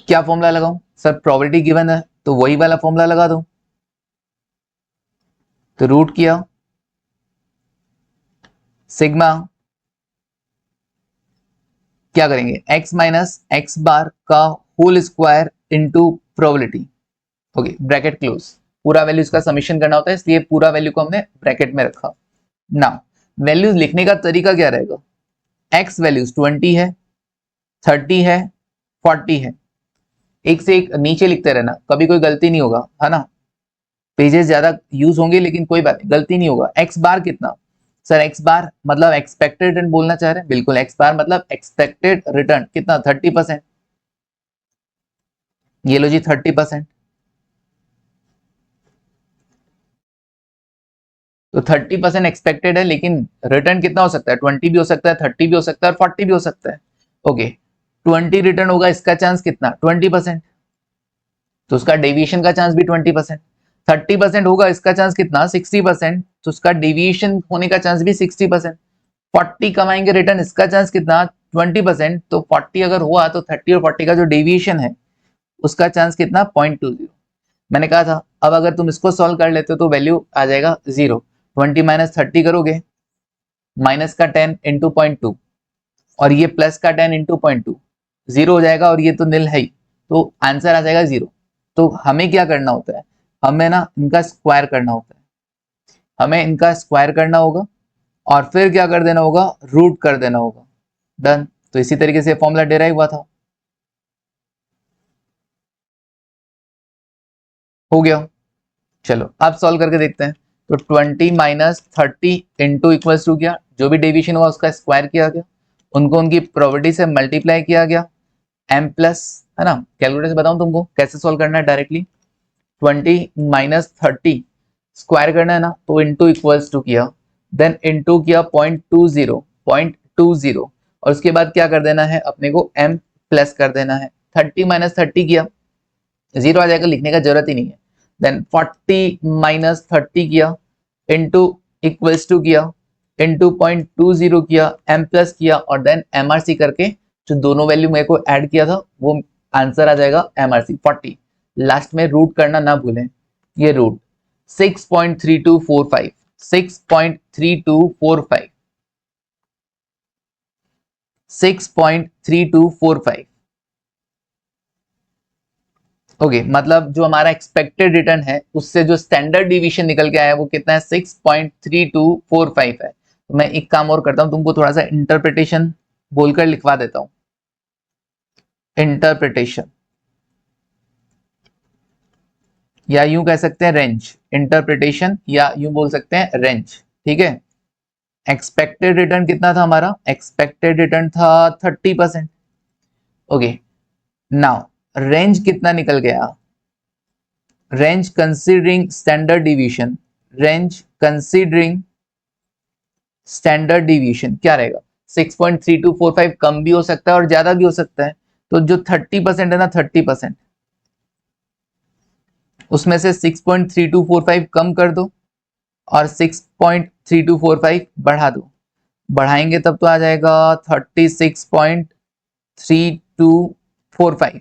क्या फॉर्मूला लगाऊं सर? प्रोबेबिलिटी गिवन है तो वही वाला फॉर्मूला लगा दो। तो रूट किया सिग्मा, क्या करेंगे? x माइनस एक्स बार का whole square into probability. Okay, bracket close. पूरा वैल्यू इसका समीशन करना होता है, इसलिए पूरा वैल्यू को हमने ब्रैकेट में रखा। नाउ वैल्यूज लिखने का तरीका क्या रहेगा? x वैल्यूज 20 है, 30 है, 40 है, एक से एक नीचे लिखते रहना, कभी कोई गलती नहीं होगा, है ना। पेजेस ज्यादा यूज होंगे लेकिन कोई बात नहीं, गलती नहीं होगा। एक्स बार कितना? सर एक्स बार मतलब एक्सपेक्टेड रिटर्न बोलना चाह रहे हैं? बिल्कुल, एक्स बार मतलब एक्सपेक्टेड रिटर्न कितना? 30%। ये लो जी 30%। तो 30% एक्सपेक्टेड है, लेकिन रिटर्न कितना हो सकता है? 20 भी हो सकता है, 30 भी हो सकता है, और 40 भी हो सकता है। ओके, 20 रिटर्न होगा, इसका चांस कितना? 20%। तो उसका डेविएशन का चांस भी 20%। 30% होगा, इसका चांस कितना? 60%। तो उसका डेविएशन होने का चांस भी 60%। 40 कमाएंगे रिटर्न, इसका चांस कितना 20%, तो 40 अगर हुआ तो 30 और 40 का जो डेविएशन है उसका चांस कितना 0.20। मैंने कहा था अब अगर तुम इसको सॉल्व कर लेते हो तो वैल्यू आ जाएगा 0। 20 माइनस 30 करोगे, माइनस का 10 इंटू 0.2 और ये प्लस का 10 इंटू 0.2, जीरो हो जाएगा और ये तो निल है ही, तो आंसर आ जाएगा 0। तो हमें क्या करना होता है, हमें ना इनका स्क्वायर करना होता है, हमें इनका स्क्वायर करना होगा और फिर क्या कर देना होगा, रूट कर देना होगा। डन। तो इसी तरीके से फॉर्मूला डिराइव हुआ था। हो गया। चलो अब सॉल्व करके देखते हैं। तो 20 माइनस 30 इंटू इक्वल्स टू क्या, जो भी डेविएशन हुआ उसका स्क्वायर किया गया, उनको उनकी प्रोबेबिलिटी से मल्टीप्लाई किया गया, m प्लस, है ना। कैलकुलेटर से बताऊं तुमको कैसे सॉल्व करना है डायरेक्टली। 20 माइनस 30 स्क्वायर करना है ना, तो इंटू इक्वल्स टू किया, देन इंटू किया 0.20 और उसके बाद क्या कर देना है अपने को, m प्लस कर देना है। 30 माइनस 30 किया, जीरो आ जाएगा, लिखने का जरूरत ही नहीं है। देन 40 माइनस 30 किया, इंटू इक्वल्स टू किया, इंटू 0.20 किया, m प्लस किया और देन mrc करके जो दोनों वैल्यू मेरे को ऐड किया था वो आंसर आ जाएगा mrc 40। लास्ट में रूट करना ना भूलें, ये रूट 6.3245, 6.3245, 6.3245। ओके मतलब जो हमारा एक्सपेक्टेड रिटर्न है उससे जो स्टैंडर्ड डिवीजन निकल के आया है वो कितना है, 6.3245 है। तो मैं एक काम और करता हूं, तुमको थोड़ा सा इंटरप्रिटेशन बोलकर लिखवा देता हूं। इंटरप्रिटेशन या यूं कह सकते हैं रेंज, इंटरप्रिटेशन या यूं बोल सकते हैं रेंज, ठीक है। एक्सपेक्टेड रिटर्न कितना था हमारा, एक्सपेक्टेड रिटर्न था 30%। ओके नाउ रेंज कितना निकल गया, range considering standard division, range considering standard division क्या रहेगा, 6.3245 कम भी हो सकता है और ज्यादा भी हो सकता है। तो जो 30% है ना, 30% उसमें से 6.3245 कम कर दो और 6.3245 बढ़ा दो, बढ़ाएंगे तब तो आ जाएगा 36.3245,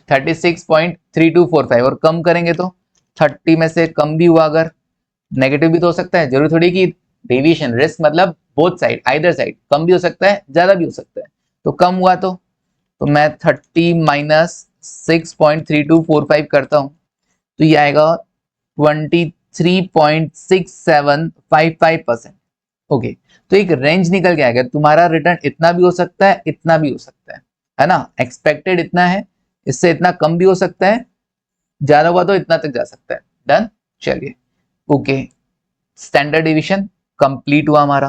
36.3245 और कम करेंगे तो 30 में से कम भी हुआ अगर, नेगेटिव भी तो हो सकता है, जरूरी थोड़ी कि डेविएशन रिस्क मतलब बोथ साइड, आइदर साइड, कम भी हो सकता है ज्यादा भी हो सकता है। तो कम हुआ तो मैं 30 माइनस 6.3245 करता हूं तो ये आएगा 23.6755%। ओके तो एक रेंज निकल के आएगा, तुम्हारा रिटर्न इतना भी हो सकता है, इतना भी हो सकता है ना। एक्सपेक्टेड इतना है, इससे इतना कम भी हो सकता है, ज्यादा हुआ तो इतना तक जा सकता है। डन। चलिए ओके, स्टैंडर्ड डिवीजन कंप्लीट हुआ हमारा,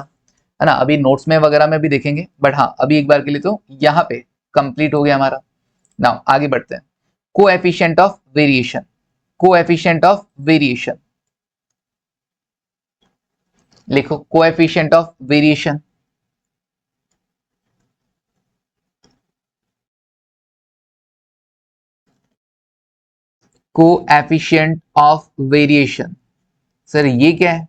है ना। अभी नोट्स में वगैरह में भी देखेंगे, बट हाँ अभी एक बार के लिए तो यहाँ पे कंप्लीट हो गया हमारा। नाउ आगे बढ़ते हैं। Coefficient of variation, coefficient of variation लिखो, coefficient of variation. Coefficient of variation, sir ये क्या है,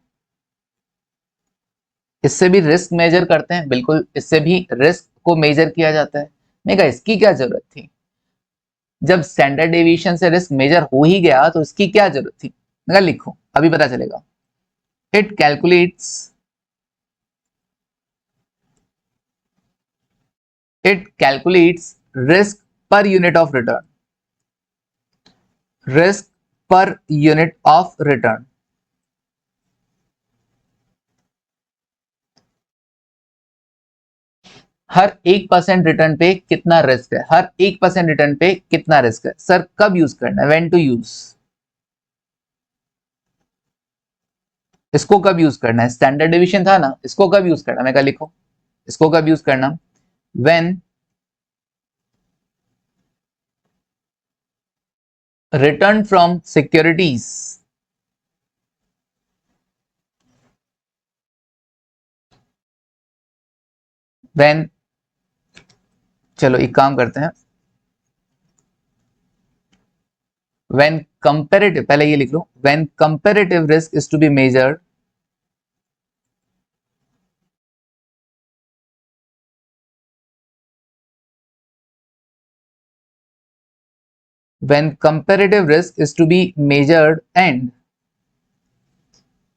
इससे भी रिस्क मेजर करते हैं, बिल्कुल इससे भी रिस्क को मेजर किया जाता है। मैं कहा इसकी क्या जरूरत थी, जब स्टैंडर्ड डेविएशन से रिस्क मेजर हो ही गया तो इसकी क्या जरूरत थी। मैं कहा लिखो अभी पता चलेगा। It calculates, it calculates risk per unit of return, risk per unit of return. Her 1% return पे कितना रिस्क है, हर 1% रिटर्न पे कितना रिस्क है। सर कब यूज करना है, व्हेन टू यूज, इसको कब यूज करना है, स्टैंडर्ड डिवीजन था ना, इसको कब यूज करना है। मैं कहा लिखो इसको कब यूज करना, when return from securities, when, चलो एक काम करते हैं, when comparative, पहले ये लिख लो, when comparative risk is to be measured, when comparative risk is to be measured and,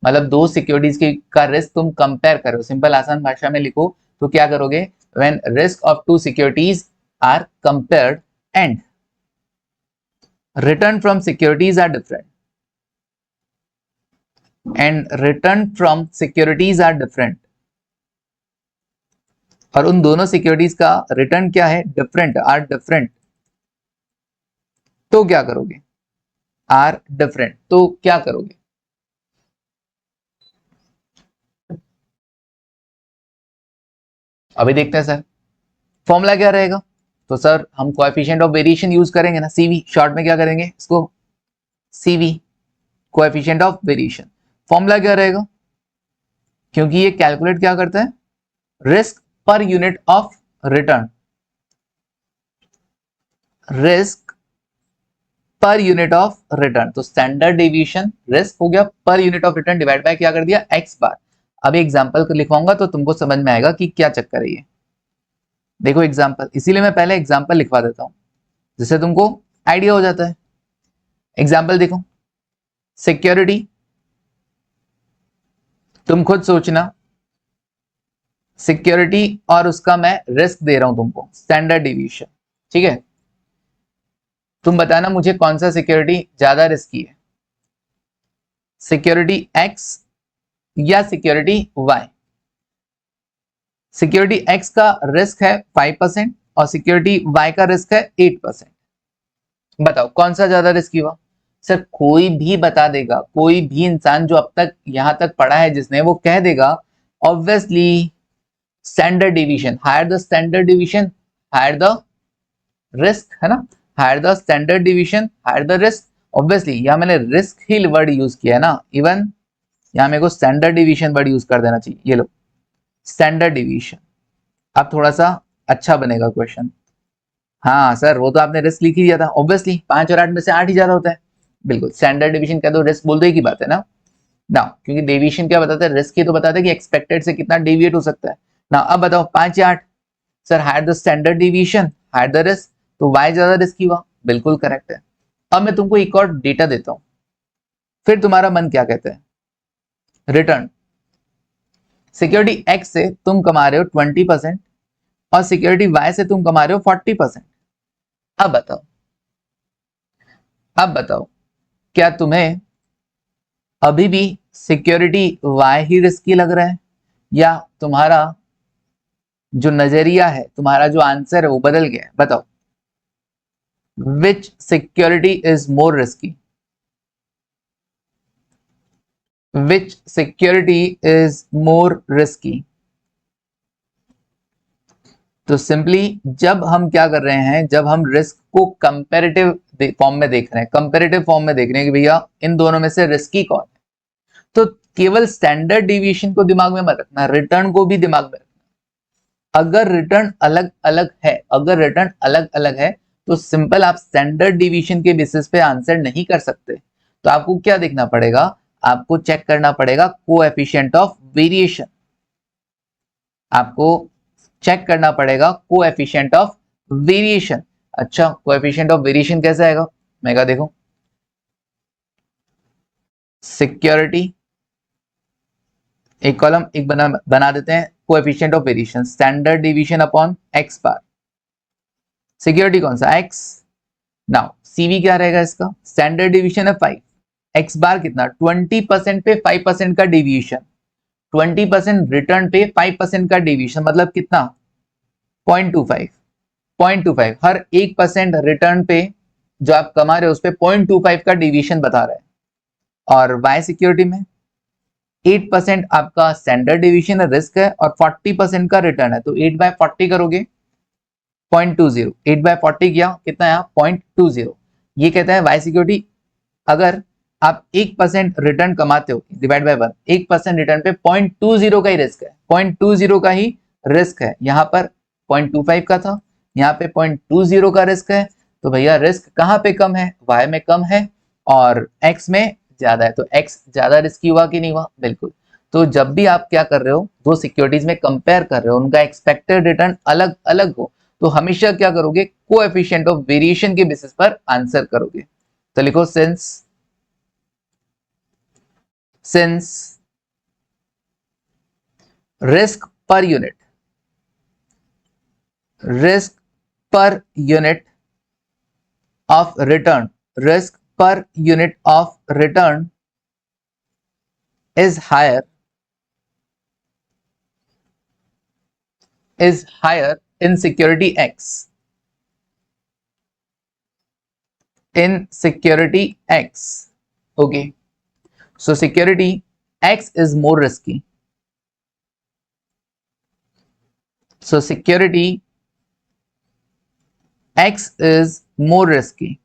मतलब दो सिक्योरिटीज की का रिस्क तुम कंपेयर करो, सिंपल आसान भाषा में लिखो तो क्या करोगे, when risk of two securities are compared and return from securities are different, and return from securities are different, और उन दोनों सिक्योरिटीज का रिटर्न क्या है, डिफरेंट, आर डिफरेंट, तो क्या करोगे, आर डिफरेंट तो क्या करोगे, अभी देखते हैं सर। फॉर्मूला क्या रहेगा, तो सर हम कोएफिशिएंट ऑफ वेरिएशन यूज करेंगे ना, सीवी, शॉर्ट में क्या करेंगे इसको, CV, coefficient of variation. Formula क्या रहेगा, क्योंकि ये कैलकुलेट क्या करता है, risk per unit of return, risk per unit of return, तो स्टैंडर्ड डेविएशन रिस्क हो गया पर unit of return divide by क्या कर दिया, एक्स बार। अभी एग्जांपल को लिखवाऊंगा तो तुमको समझ में आएगा कि क्या चक्कर है ये। देखो एग्जांपल, इसीलिए मैं पहले एग्जांपल लिखवा देता हूं जिससे तुमको आइडिया हो जाता है। एग्जांपल देखो, सिक्योरिटी, तुम खुद सोचना, सिक्योरिटी और उसका मैं रिस्क दे रहा हूं तुमको, स्टैंडर्ड डेविएशन, ठीक है। तुम बताना मुझे कौन सा सिक्योरिटी ज्यादा रिस्की है, सिक्योरिटी एक्स या सिक्योरिटी वाई। सिक्योरिटी एक्स का रिस्क है 5% और सिक्योरिटी वाई का रिस्क है 8%। बताओ कौन सा ज्यादा रिस्की हुआ। सर कोई भी बता देगा, कोई भी इंसान जो अब तक यहां तक पढ़ा है जिसने, वो कह देगा obviously standard division, higher the standard division higher the risk, है ना, higher the standard division higher the risk. Obviously यहां मैंने रिस्क ही वर्ड यूज किया है ना, इवन यहां मेरे को स्टैंडर्ड डिवीजन वर्ड यूज कर देना चाहिए, ये लो स्टैंडर्ड डिवीजन। अब थोड़ा सा अच्छा बनेगा क्वेश्चन। हाँ सर वो तो आपने रिस्क लिख ही दिया था, ऑब्वियसली 5 और 8 में से 8 ही ज्यादा होता है, बिल्कुल स्टैंडर्ड डिवीजन कह दो, रिस्क बोल दो, एक ही बात है ना। ना क्योंकि डेविएशन क्या बताता है, रिस्क ही तो बताता है कि एक्सपेक्टेड से कितना डेविएट हो सकता है ना। अब बताओ 5 या 8, sir higher the standard division higher the risk, तो वाई ज्यादा रिस्की हुआ, बिल्कुल करेक्ट है। अब मैं तुमको एक और डेटा देता हूं, फिर तुम्हारा मन क्या कहता है। रिटर्न, सिक्योरिटी एक्स से तुम कमा रहे हो 20% और सिक्योरिटी वाई से तुम कमा रहे हो 40%। अब बताओ, अब बताओ क्या तुम्हें अभी भी सिक्योरिटी वाई ही रिस्की लग रहा है, या तुम्हारा जो नजरिया है, तुम्हारा जो आंसर है वो बदल गया है। बताओ which security is more risky, which security is more risky. तो सिंपली जब हम क्या कर रहे हैं, जब हम रिस्क को कंपैरेटिव फॉर्म में देख रहे हैं, कंपैरेटिव फॉर्म में देख रहे हैं कि भैया इन दोनों में से रिस्की कौन है, तो केवल स्टैंडर्ड डिवीएशन को दिमाग में मत रखना, रिटर्न को भी दिमाग में रखना। अगर रिटर्न अलग अलग है, अगर रिटर्न अलग अलग है तो सिंपल आप स्टैंडर्ड डिवीएशन के बेसिस पे आंसर नहीं कर सकते। तो आपको क्या देखना पड़ेगा, आपको चेक करना पड़ेगा कोएफिशिएंट ऑफ वेरिएशन, आपको चेक करना पड़ेगा कोएफिशिएंट ऑफ वेरिएशन। अच्छा कोएफिशिएंट ऑफ वेरिएशन कैसे आएगा, मैं कहा देखो, सिक्योरिटी, एक कॉलम एक बना देते हैं, coefficient of variation standard deviation upon X bar, security कौन सा एक्स। नाउ सीवी क्या रहेगा इसका, स्टैंडर्ड डिवीजन है 5, एक्स बार कितना 20% पे 5% का डिवीजन, 20% रिटर्न पे 5% का डिवीजन, मतलब कितना 0.25, 0.25 हर 1% रिटर्न पे जो आप कमा रहे हो उस पे 0.25 का डिवीजन बता रहा है। और वाई सिक्योरिटी में 8% आपका स्टैंडर्ड डिवीजन है, रिस्क है, और 40% का रिटर्न है, तो 8/40 करोगे 0.20, 8/40 किया कितना है 0.20। ये कहता है वाई सिक्योरिटी अगर आप 1% रिटर्न कमाते हो डिवाइड बाय 1, 1% रिटर्न पे 0.20 का ही रिस्क है, 0.20 का ही रिस्क है। यहाँ पर 0.25 का था, यहाँ पे 0.20 का रिस्क है, तो भैया रिस्क कहाँ पे कम है, वाई में कम है और एक्स में ज्यादा है, तो एक्स ज्यादा रिस्की हुआ कि नहीं हुआ, बिल्कुल। तो जब भी आप क्या कर रहे हो, दो सिक्योरिटीज में कंपेयर कर रहे हो, उनका एक्सपेक्टेड रिटर्न अलग अलग हो, तो हमेशा क्या करोगे, कोएफिशिएंट ऑफ वेरिएशन के बेसिस पर आंसर करोगे। तो लिखो since risk per unit of return, risk per unit of return is higher in security X. In security X. Okay. So security X is more risky. So security X is more risky.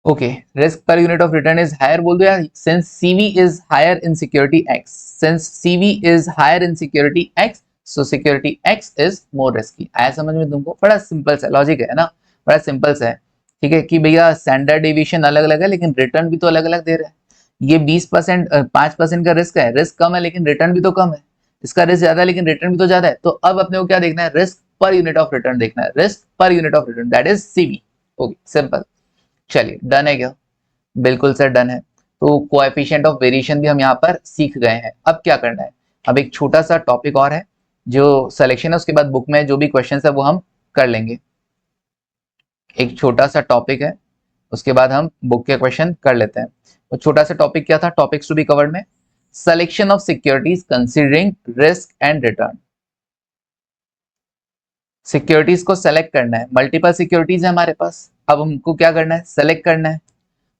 Okay, risk per unit of return is higher बोल दो यार, since CV is higher in security X. Since CV is higher in security X, so security X is more risky. आया समझ में तुमको? बड़ा simple सा logic है ना, बड़ा सिंपल सा है। ठीक है कि भैया स्टैंडर्ड डेविएशन अलग अलग है लेकिन रिटर्न भी तो अलग अलग दे रहा है। ये 20% 5% का रिस्क है, रिस्क कम है लेकिन रिटर्न भी तो कम है। इसका रिस्क ज्यादा है लेकिन रिटर्न भी तो ज्यादा है। तो अब अपने को क्या देखना है, risk per unit of return देखना है, risk per unit of return, that is CV. Okay simple. चलिए डन है क्या? बिल्कुल सर डन है। तो कोएफिशिएंट ऑफ वेरिएशन भी हम यहाँ पर सीख गए हैं। अब क्या करना है, अब एक छोटा सा टॉपिक और है जो सिलेक्शन है, उसके बाद बुक में जो भी क्वेश्चन है वो हम कर लेंगे। एक छोटा सा टॉपिक है, उसके बाद हम बुक के क्वेश्चन कर लेते हैं। तो छोटा सा टॉपिक क्या था, टॉपिक्स टू बी कवर्ड में selection of securities considering risk and return. Securities को सेलेक्ट करना है, मल्टीपल सिक्योरिटीज है हमारे पास, अब हमको क्या करना है, सेलेक्ट करना है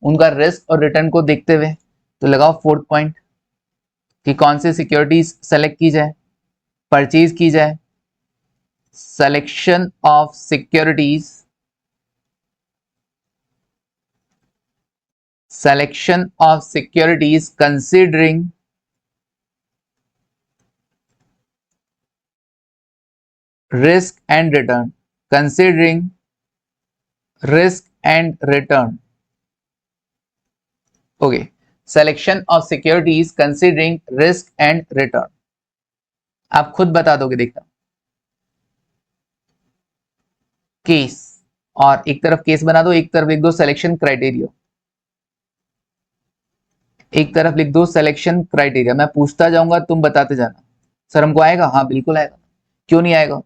उनका रिस्क और रिटर्न को देखते हुए। तो लगाओ फोर्थ पॉइंट कि कौन सी सिक्योरिटीज सेलेक्ट की जाए, परचेज की जाए। Selection of securities, selection of securities considering risk and return, considering risk and return. Okay, selection of securities considering risk and return. आप खुद बता दोगे, देखना केस, और एक तरफ केस बना दो, एक तरफ लिख दो सिलेक्शन क्राइटेरिया, एक तरफ लिख दो सिलेक्शन क्राइटेरिया। मैं पूछता जाऊंगा, तुम बताते जाना। सर हमको आएगा? हाँ बिल्कुल आएगा, क्यों नहीं आएगा।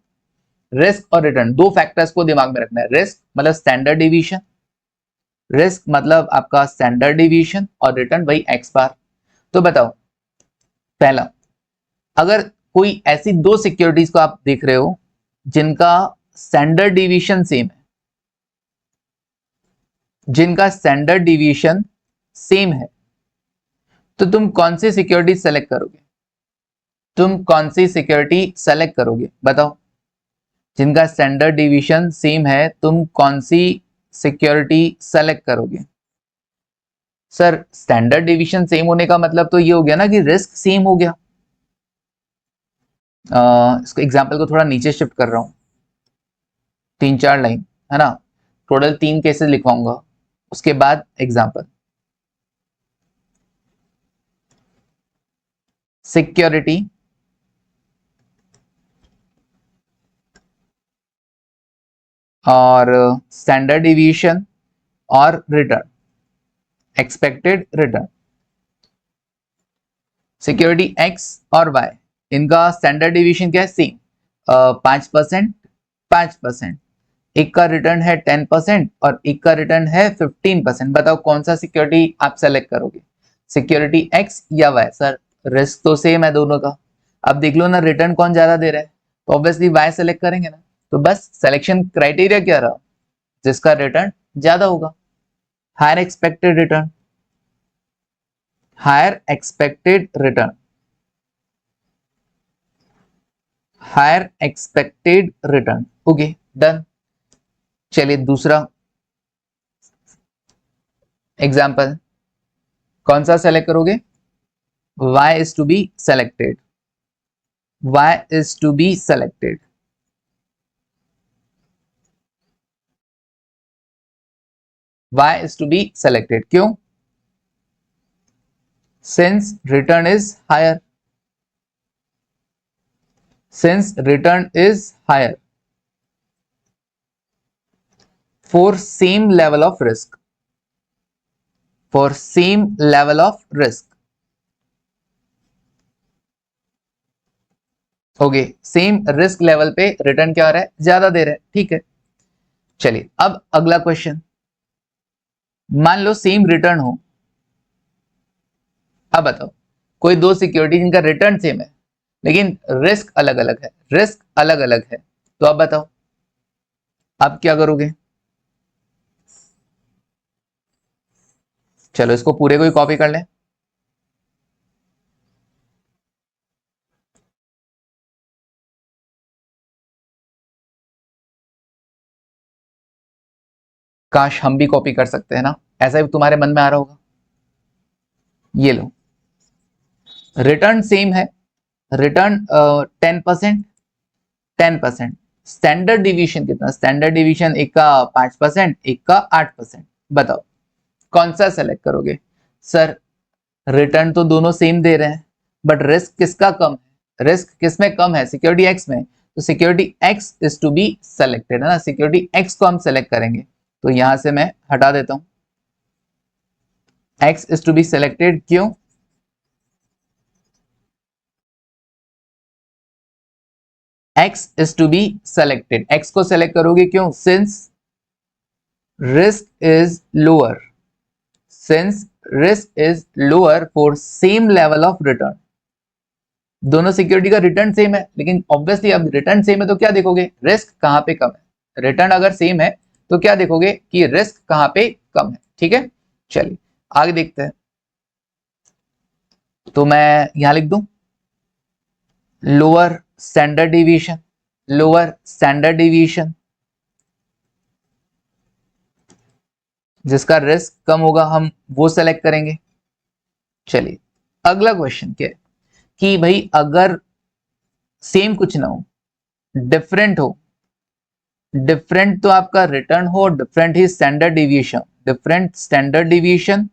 रिस्क और रिटर्न, दो फैक्टर्स को दिमाग में रखना है। रिस्क मतलब स्टैंडर्ड डिवीजन, रिस्क मतलब आपका स्टैंडर्ड डिवीजन, और रिटर्न वही एक्स बार। तो बताओ, पहला, अगर कोई ऐसी दो सिक्योरिटीज को आप देख रहे हो जिनका स्टैंडर्ड डिवीजन सेम है, जिनका स्टैंडर्ड डिवीजन सेम है, तो तुम कौन सी सिक्योरिटी सेलेक्ट करोगे? तुम कौन सी सिक्योरिटी सेलेक्ट करोगे बताओ? जिनका स्टैंडर्ड डिवीजन सेम है, तुम कौन सी सिक्योरिटी सेलेक्ट करोगे? सर स्टैंडर्ड डिवीजन सेम होने का मतलब तो ये हो गया ना कि रिस्क सेम हो गया। इसको एग्जांपल को थोड़ा नीचे शिफ्ट कर रहा हूं, 3-4 लाइन है ना, टोटल 3 केसेस लिखवाऊंगा, उसके बाद एग्जांपल। सिक्योरिटी और स्टैंडर्ड डिवीजन और return, expected return. Security x और वाई, इनका स्टैंडर्ड डिवीजन क्या है? सेम, 5%, 5%। एक का रिटर्न है 10% और एक का रिटर्न है 15%। बताओ कौन सा सिक्योरिटी आप सेलेक्ट करोगे, सिक्योरिटी एक्स या वाई? सर रिस्क तो सेम है दोनों का, अब देख लो ना रिटर्न कौन ज्यादा दे रहा है, तो ऑब्वियसली वाई सेलेक्ट करेंगे ना। तो बस सिलेक्शन क्राइटेरिया क्या रहा, जिसका रिटर्न ज्यादा होगा, higher expected return, higher expected return, higher expected return. Okay done. चलिए दूसरा एग्जाम्पल, कौन सा सेलेक्ट करोगे? y is to be selected, y is to be selected, y is to be selected। क्यों? since return is higher, since return is higher for same level of risk, for same level of risk. Okay, same risk level पे return क्या आ रहा है, ज्यादा दे रहे हैं, ठीक है। चलिए अब अगला क्वेश्चन, मान लो सेम रिटर्न हो, अब बताओ कोई दो सिक्योरिटी जिनका रिटर्न सेम है लेकिन रिस्क अलग अलग है, रिस्क अलग अलग है, तो अब बताओ आप क्या करोगे। चलो इसको पूरे को ही कॉपी कर लें। काश हम भी कॉपी कर सकते हैं ना, ऐसा ही तुम्हारे मन में आ रहा होगा। ये लो, रिटर्न सेम है, रिटर्न 10%, 10%, स्टैंडर्ड डिवीजन कितना, स्टैंडर्ड डिवीजन एक का 5%, एक का 8%, बताओ कौन सा सेलेक्ट करोगे। सर रिटर्न तो दोनों सेम दे रहे हैं बट रिस्क किसका कम है, रिस्क किसमें कम है, सिक्योरिटी एक्स में, तो security X is to be selected है ना, सिक्योरिटी एक्स को हम सेलेक्ट करेंगे, तो यहां से मैं हटा देता हूं, x is to be selected, क्यों, x is to be selected, x को सेलेक्ट करोगे क्यों, since risk is lower, since risk is lower for same level of return. दोनों सिक्योरिटी का रिटर्न सेम है लेकिन ऑब्वियसली अब रिटर्न सेम है तो क्या देखोगे, रिस्क कहां पे कम है, रिटर्न अगर सेम है तो क्या देखोगे कि रिस्क कहां पे कम है, ठीक है। चलिए आगे देखते हैं, तो मैं यहां लिख दूं lower standard division, lower standard division, जिसका रिस्क कम होगा हम वो सेलेक्ट करेंगे। चलिए अगला क्वेश्चन क्या है कि भाई अगर सेम कुछ ना हो, डिफरेंट हो, डिफरेंट तो आपका रिटर्न हो, different he standard division, different standard division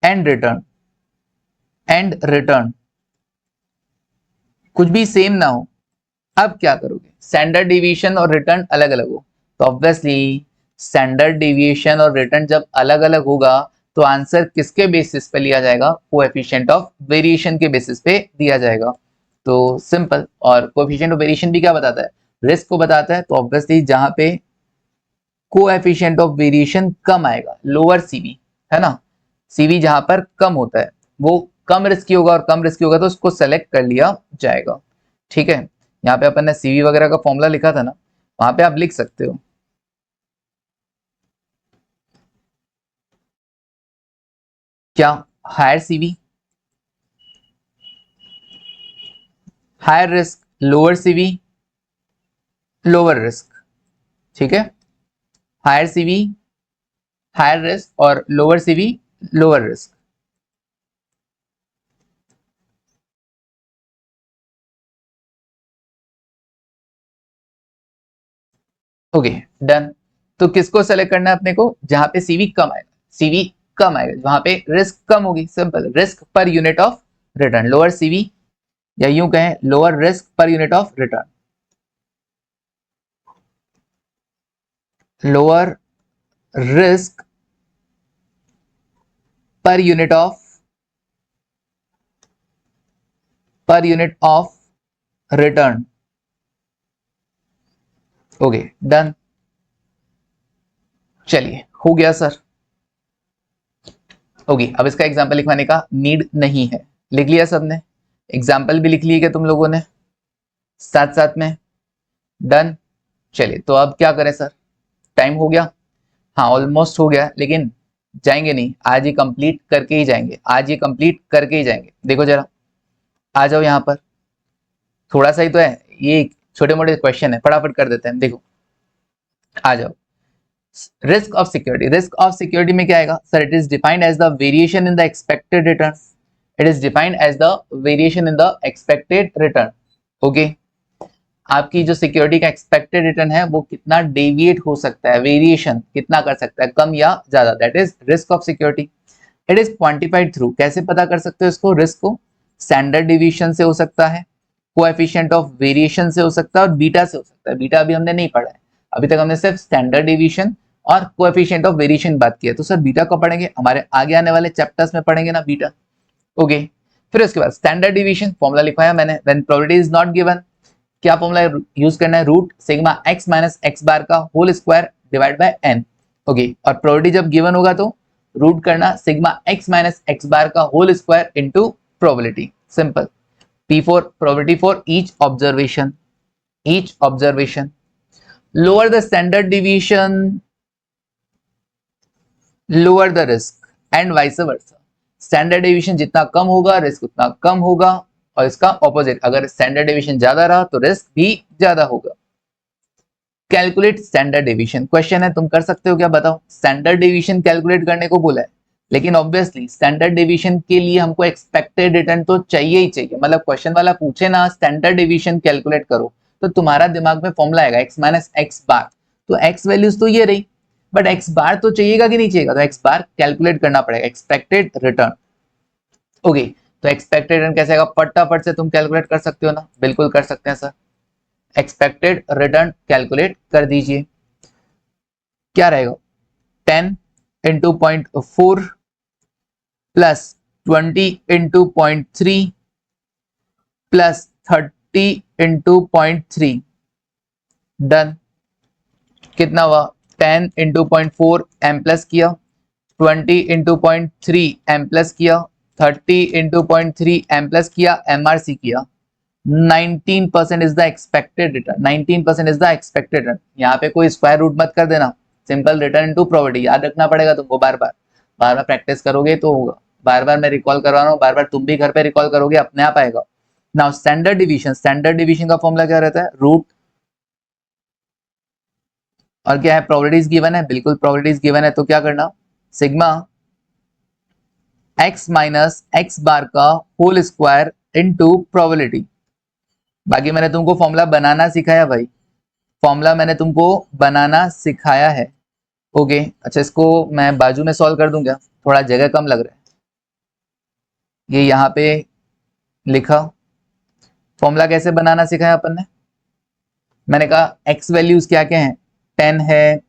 and return, and return कुछ भी सेम ना हो, अब क्या करोगे, स्टैंडर्ड डिवीजन और रिटर्न अलग अलग हो, तो ऑब्वियसली स्टैंडर्ड डिवीजन और रिटर्न जब अलग अलग होगा तो आंसर किसके बेसिस पे लिया जाएगा, कोएफिशिएंट ऑफ वेरिएशन के बेसिस पे दिया जाएगा। तो सिंपल, और कोएफिशिएंट ऑफ वेरिएशन भी क्या बताता है, रिस्क को बताता है, तो ऑब्वियसली जहां पे कोएफिशिएंट ऑफ वेरिएशन कम आएगा, लोअर सीवी है ना, सीवी जहां पर कम होता है वो कम रिस्की होगा, और कम रिस्की होगा तो उसको सेलेक्ट कर लिया जाएगा, ठीक है। यहाँ पे अपन ने सीवी वगैरह का फॉर्मूला लिखा था ना, वहां पे आप लिख सकते हो, क्या, higher CV higher risk, lower CV lower risk, ठीक है, हायर सीवी हायर रिस्क और lower CV lower risk. Okay done, तो किसको सेलेक्ट करना है अपने को, जहां पे सीवी कम आएगा, सीवी कम आएगा वहां पे रिस्क कम होगी, simple, risk per unit of return, lower CV या यूं कहें lower risk per unit of return, lower risk per unit of return. Okay done, चलिए हो गया सर। ओके अब इसका एग्जाम्पल लिखवाने का नीड नहीं है, लिख लिया सबने, एग्जाम्पल भी लिख लिए क्या तुम लोगों ने साथ साथ में, डन। चलिए तो अब क्या करें सर, टाइम हो गया, हाँ ऑलमोस्ट हो गया, लेकिन जाएंगे नहीं, आज ही कंप्लीट करके ही जाएंगे, आज ही कंप्लीट करके ही जाएंगे। देखो जरा आ जाओ यहाँ पर, थोड़ा सा ही तो है, ये छोटे मोटे क्वेश्चन है, फटाफट कर देते हैं, देखो आ जाओ। Risk of security, risk of security में क्या आएगा sir, it is defined as the variation in the expected return, it is defined as the variation in the expected return. Okay, आपकी जो सिक्योरिटी का एक्सपेक्टेड रिटर्न है वो कितना deviate हो सकता है, वेरिएशन कितना कर सकता है, कम या ज्यादा, that is risk of security. It is quantified through, कैसे पता कर सकते हो इसको रिस्क को, स्टैंडर्ड डिवीजन से हो सकता है, कोएफिशिएंट ऑफ वेरिएशन से हो सकता है और बीटा से हो सकता है। बीटा अभी हमने नहीं पढ़ा है, अभी तक हमने सिर्फ स्टैंडर्ड डिवीजन और कोएफिशिएंट ऑफ वेरिएशन बात की है। तो सर बीटा को पढ़ेंगे, हमारे आगे आने वाले चैप्टर्स में पढ़ेंगे ना बीटा। ओके, फिर उसके बाद स्टैंडर्ड डिवीजन फॉर्मूला लिखवाया मैंने, when probability is not given, क्या फॉर्मूला यूज करना है, root sigma x minus x bar का whole square divide by n। Okay, और प्रोबेबिलिटी जब गिवन होगा तो रूट करना sigma x minus x bar का whole square into probability, simple. P4 probability for each observation, lower the standard deviation, lower the risk and vice versa। Standard deviation जितना कम होगा risk उतना कम होगा, और इसका ऑपोजिट, अगर स्टैंडर्ड डेविएशन ज्यादा रहा तो रिस्क भी ज्यादा होगा। कैलकुलेट स्टैंडर्ड डेविएशन, क्वेश्चन है तुम कर सकते हो क्या, बताओ। स्टैंडर्ड डेविएशन कैलकुलेट करने को बोला है, लेकिन ऑब्वियसली स्टैंडर्ड डेविएशन के लिए हमको एक्सपेक्टेड रिटर्न तो चाहिए ही चाहिए। मतलब क्वेश्चन वाला पूछे ना स्टैंडर्ड डेविएशन कैलकुलेट करो, तो तुम्हारा दिमाग में फॉर्मूला आएगा x माइनस एक्स बार। तो x वैल्यूज तो ये रही, बट x बार तो चाहिएगा कि नहीं चाहिएगा, तो x बार कैलकुलेट करना पड़ेगा, एक्सपेक्टेड रिटर्न। ओके, तो एक्सपेक्टेड रिटर्न कैसे आएगा, फटाफट से तुम कैलकुलेट कर सकते हो ना, बिल्कुल कर सकते हैं सर। एक्सपेक्टेड रिटर्न कैलकुलेट कर दीजिए, क्या रहेगा, 10 into 0.4 plus 20 into 0.3 plus 30 into 0.3, done. कितना हुआ, 10 इंटू 0.4 एम प्लस किया, 20 इंटू 0.3 एम प्लस किया, 30 इंटू 0.3 एम प्लस किया, एमआरसी किया। 19% is the expected return, 19% is the expected return. यहाँ पे कोई स्क्वायर रूट मत कर देना, सिंपल रिटर्न इनटू प्रोबेबिलिटी याद रखना पड़ेगा तुमको। बार बार प्रैक्टिस करोगे तो होगा, बार बार मैं रिकॉल करवा रहा हूँ, बार बार तुम भी घर पे रिकॉल करोगे, अपने आप आएगा। नाउ स्टैंडर्ड डिवीजन का फॉर्मूला क्या रहता है, रूट, और क्या है, प्रोबेबिलिटीज गिवन है, बिल्कुल प्रोबेबिलिटीज गिवन है, तो क्या करना, sigma x minus x bar का होल स्क्वायर इनटू प्रोबेबिलिटी। बाकी मैंने तुमको फॉर्मूला बनाना सिखाया भाई, फॉर्मूला मैंने तुमको बनाना सिखाया है। ओके, अच्छा इसको मैं बाजू में सॉल्व कर दूंगा, थोड़ा जगह कम लग रहा है। ये यहाँ पे लिखा, फॉर्मूला कैसे बनाना सिखाया अपन ने, मैंने कहा x वैल्यूज क्या क्या हैं, 10 है,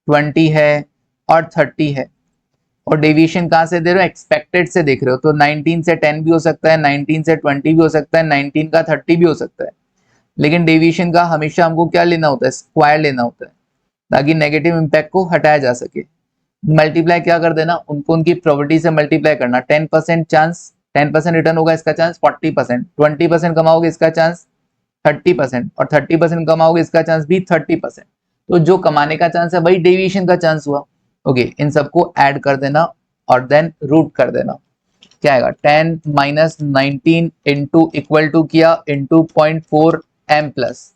20 है और 30 है, और डेविएशन कहाँ से दे रहे हो, एक्सपेक्टेड से देख रहे हो, तो 19 से 10 भी हो सकता है, 19 से 20 भी हो सकता है, 19 का 30 भी हो सकता है, लेकिन डेविएशन का हमेशा हमको क्या लेना होता है, स्क्वायर लेना होता है, ताकि नेगेटिव इंपैक्ट को हटाया जा सके। मल्टीप्लाई क्या कर देना, उनको उनकी प्रोबेबिलिटी से मल्टीप्लाई करना, 10% चांस, 10% रिटर्न होगा, इसका चांस 40%, 20% कमाओगे इसका चांस 30%, और 30% कमाओगे इसका चांस भी 30%। तो जो कमाने का चांस है वही डेविएशन का चांस हुआ। ओके, इन सबको ऐड कर देना और देन रूट कर देना, क्या आएगा, 10 माइनस 19 इंटू इक्वल टू किया into 0.4 M plus.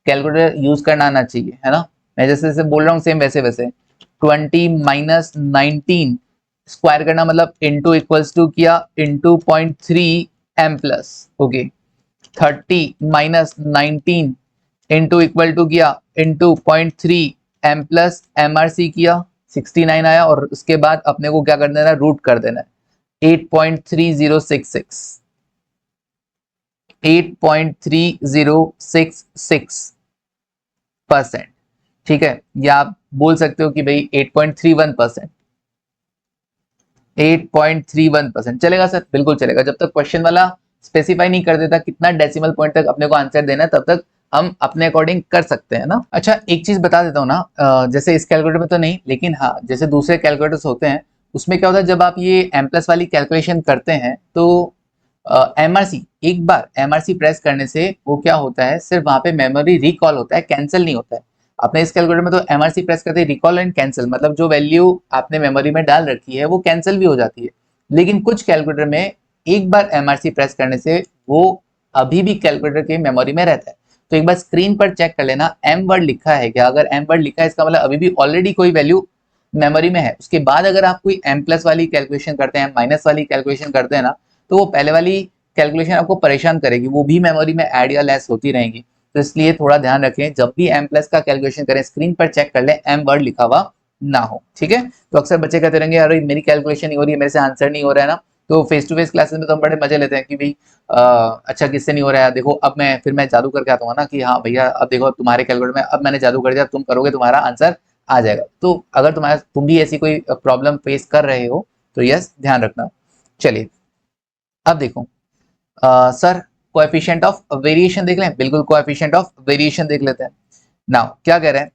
Calculator use करना आना चाहिए, है ना, मैं जैसे जैसे बोल रहा हूँ सेम वैसे वैसे। 20 माइनस 19 स्क्वायर करना मतलब इंटू इक्वल्स टू किया into 0.3 M plus. Okay, 30 minus 19 into equal to किया इंटू 0.3 एम प्लस, एमआरसी किया, 69 आया, और उसके बाद अपने को क्या कर देना है, रूट कर देना है, 8.3066, 8.3066%। ठीक है, या आप बोल सकते हो कि भाई 8.31%, 8.31% चलेगा सर, बिल्कुल चलेगा, जब तक क्वेश्चन वाला स्पेसिफाई नहीं कर देता कितना डेसिमल पॉइंट तक अपने को आंसर देना है, तब तक हम अपने अकॉर्डिंग कर सकते हैं ना। अच्छा एक चीज बता देता हूँ ना, जैसे इस कैलकुलेटर में तो नहीं, लेकिन हाँ जैसे दूसरे कैलकुलेटर्स होते हैं उसमें क्या होता है, जब आप ये एम प्लस वाली कैलकुलेशन करते हैं तो एमआरसी, एक बार एमआरसी प्रेस करने से वो क्या होता है, सिर्फ वहां पे मेमोरी रिकॉल होता है, कैंसिल नहीं होता है। अपने इस कैलकुलेटर में तो एमआरसी प्रेस करते रिकॉल एंड कैंसिल, मतलब जो वैल्यू आपने मेमोरी में डाल रखी है वो कैंसिल भी हो जाती है। लेकिन कुछ कैलकुलेटर में एक बार एमआरसी प्रेस करने से वो अभी भी कैलकुलेटर की मेमोरी में रहता है। तो एक बार स्क्रीन पर चेक कर लेना एम वर्ड लिखा है क्या, अगर एम वर्ड लिखा है इसका मतलब अभी भी ऑलरेडी कोई वैल्यू मेमोरी में है। उसके बाद अगर आप कोई एम प्लस वाली कैलकुलेशन करते हैं, माइनस वाली कैलकुलेशन करते हैं ना, तो वो पहले वाली कैलकुलेशन आपको परेशान करेगी, वो भी मेमोरी में ऐड या लेस होती रहेंगी। तो इसलिए थोड़ा ध्यान रखें, जब भी एम प्लस का कैलकुलेशन करें स्क्रीन पर चेक कर लें एम वर्ड लिखा हुआ ना हो, ठीक है। तो अक्सर बच्चे कहते रहेंगे अरे मेरी कैलकुलेशन नहीं हो रही है, मेरे से आंसर नहीं हो रहा है ना, तो फेस टू फेस क्लासेस में तो हम बड़े मजे लेते हैं कि भाई अच्छा किससे नहीं हो रहा है, देखो अब मैं जादू करके आता हूँ ना कि हाँ भैया अब देखो अब तुम्हारे कैलकुलेटर में अब मैंने जादू कर दिया, तुम करोगे तुम्हारा आंसर आ जाएगा। तो अगर तुम भी ऐसी कोई प्रॉब्लम फेस कर रहे हो तो यस ध्यान रखना। चलिए अब देखो सर कोएफिशिएंट ऑफ वेरिएशन देख लें, बिल्कुल कोएफिशिएंट ऑफ वेरिएशन देख लेते हैं। नाउ क्या कह रहे हैं,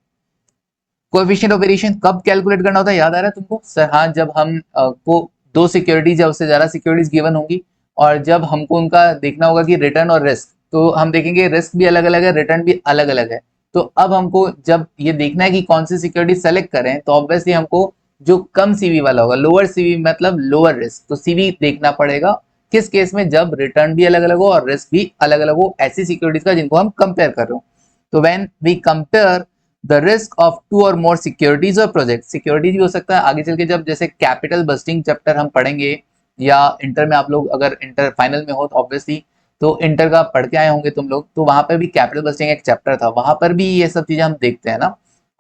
कोएफिशिएंट ऑफ वेरिएशन कब कैलकुलेट करना होता है, याद आ रहा है तुमको सर? हाँ, जब हम को दो सिक्योरिटीज या उससे ज्यादा सिक्योरिटीज गिवन होंगी और जब हमको उनका देखना होगा कि रिटर्न और रिस्क, तो हम देखेंगे रिस्क भी अलग अलग है, रिटर्न भी अलग अलग है। तो अब हमको जब ये देखना है कि कौन सी सिक्योरिटी सेलेक्ट करें, तो ऑब्वियसली हमको जो कम सीवी वाला होगा, लोअर सीवी मतलब लोअर रिस्क, तो सीवी देखना पड़ेगा। किस केस में? जब रिटर्न भी अलग अलग हो और रिस्क भी अलग अलग हो, ऐसी सिक्योरिटीज का जिनको हम कंपेयर कर रहे हो। तो when we compare the risk of two और मोर सिक्योरिटीज और प्रोजेक्ट, सिक्योरिटीज भी हो सकता है आगे चल के जब जैसे कैपिटल बस्टिंग चैप्टर हम पढ़ेंगे, या इंटर में आप लोग अगर इंटर फाइनल में हो तो ऑब्वियसली तो इंटर का पढ़ के आए होंगे तुम लोग, तो वहां पर भी कैपिटल बस्टिंग एक चैप्टर था, वहां पर भी ये सब चीजें हम देखते हैं ना,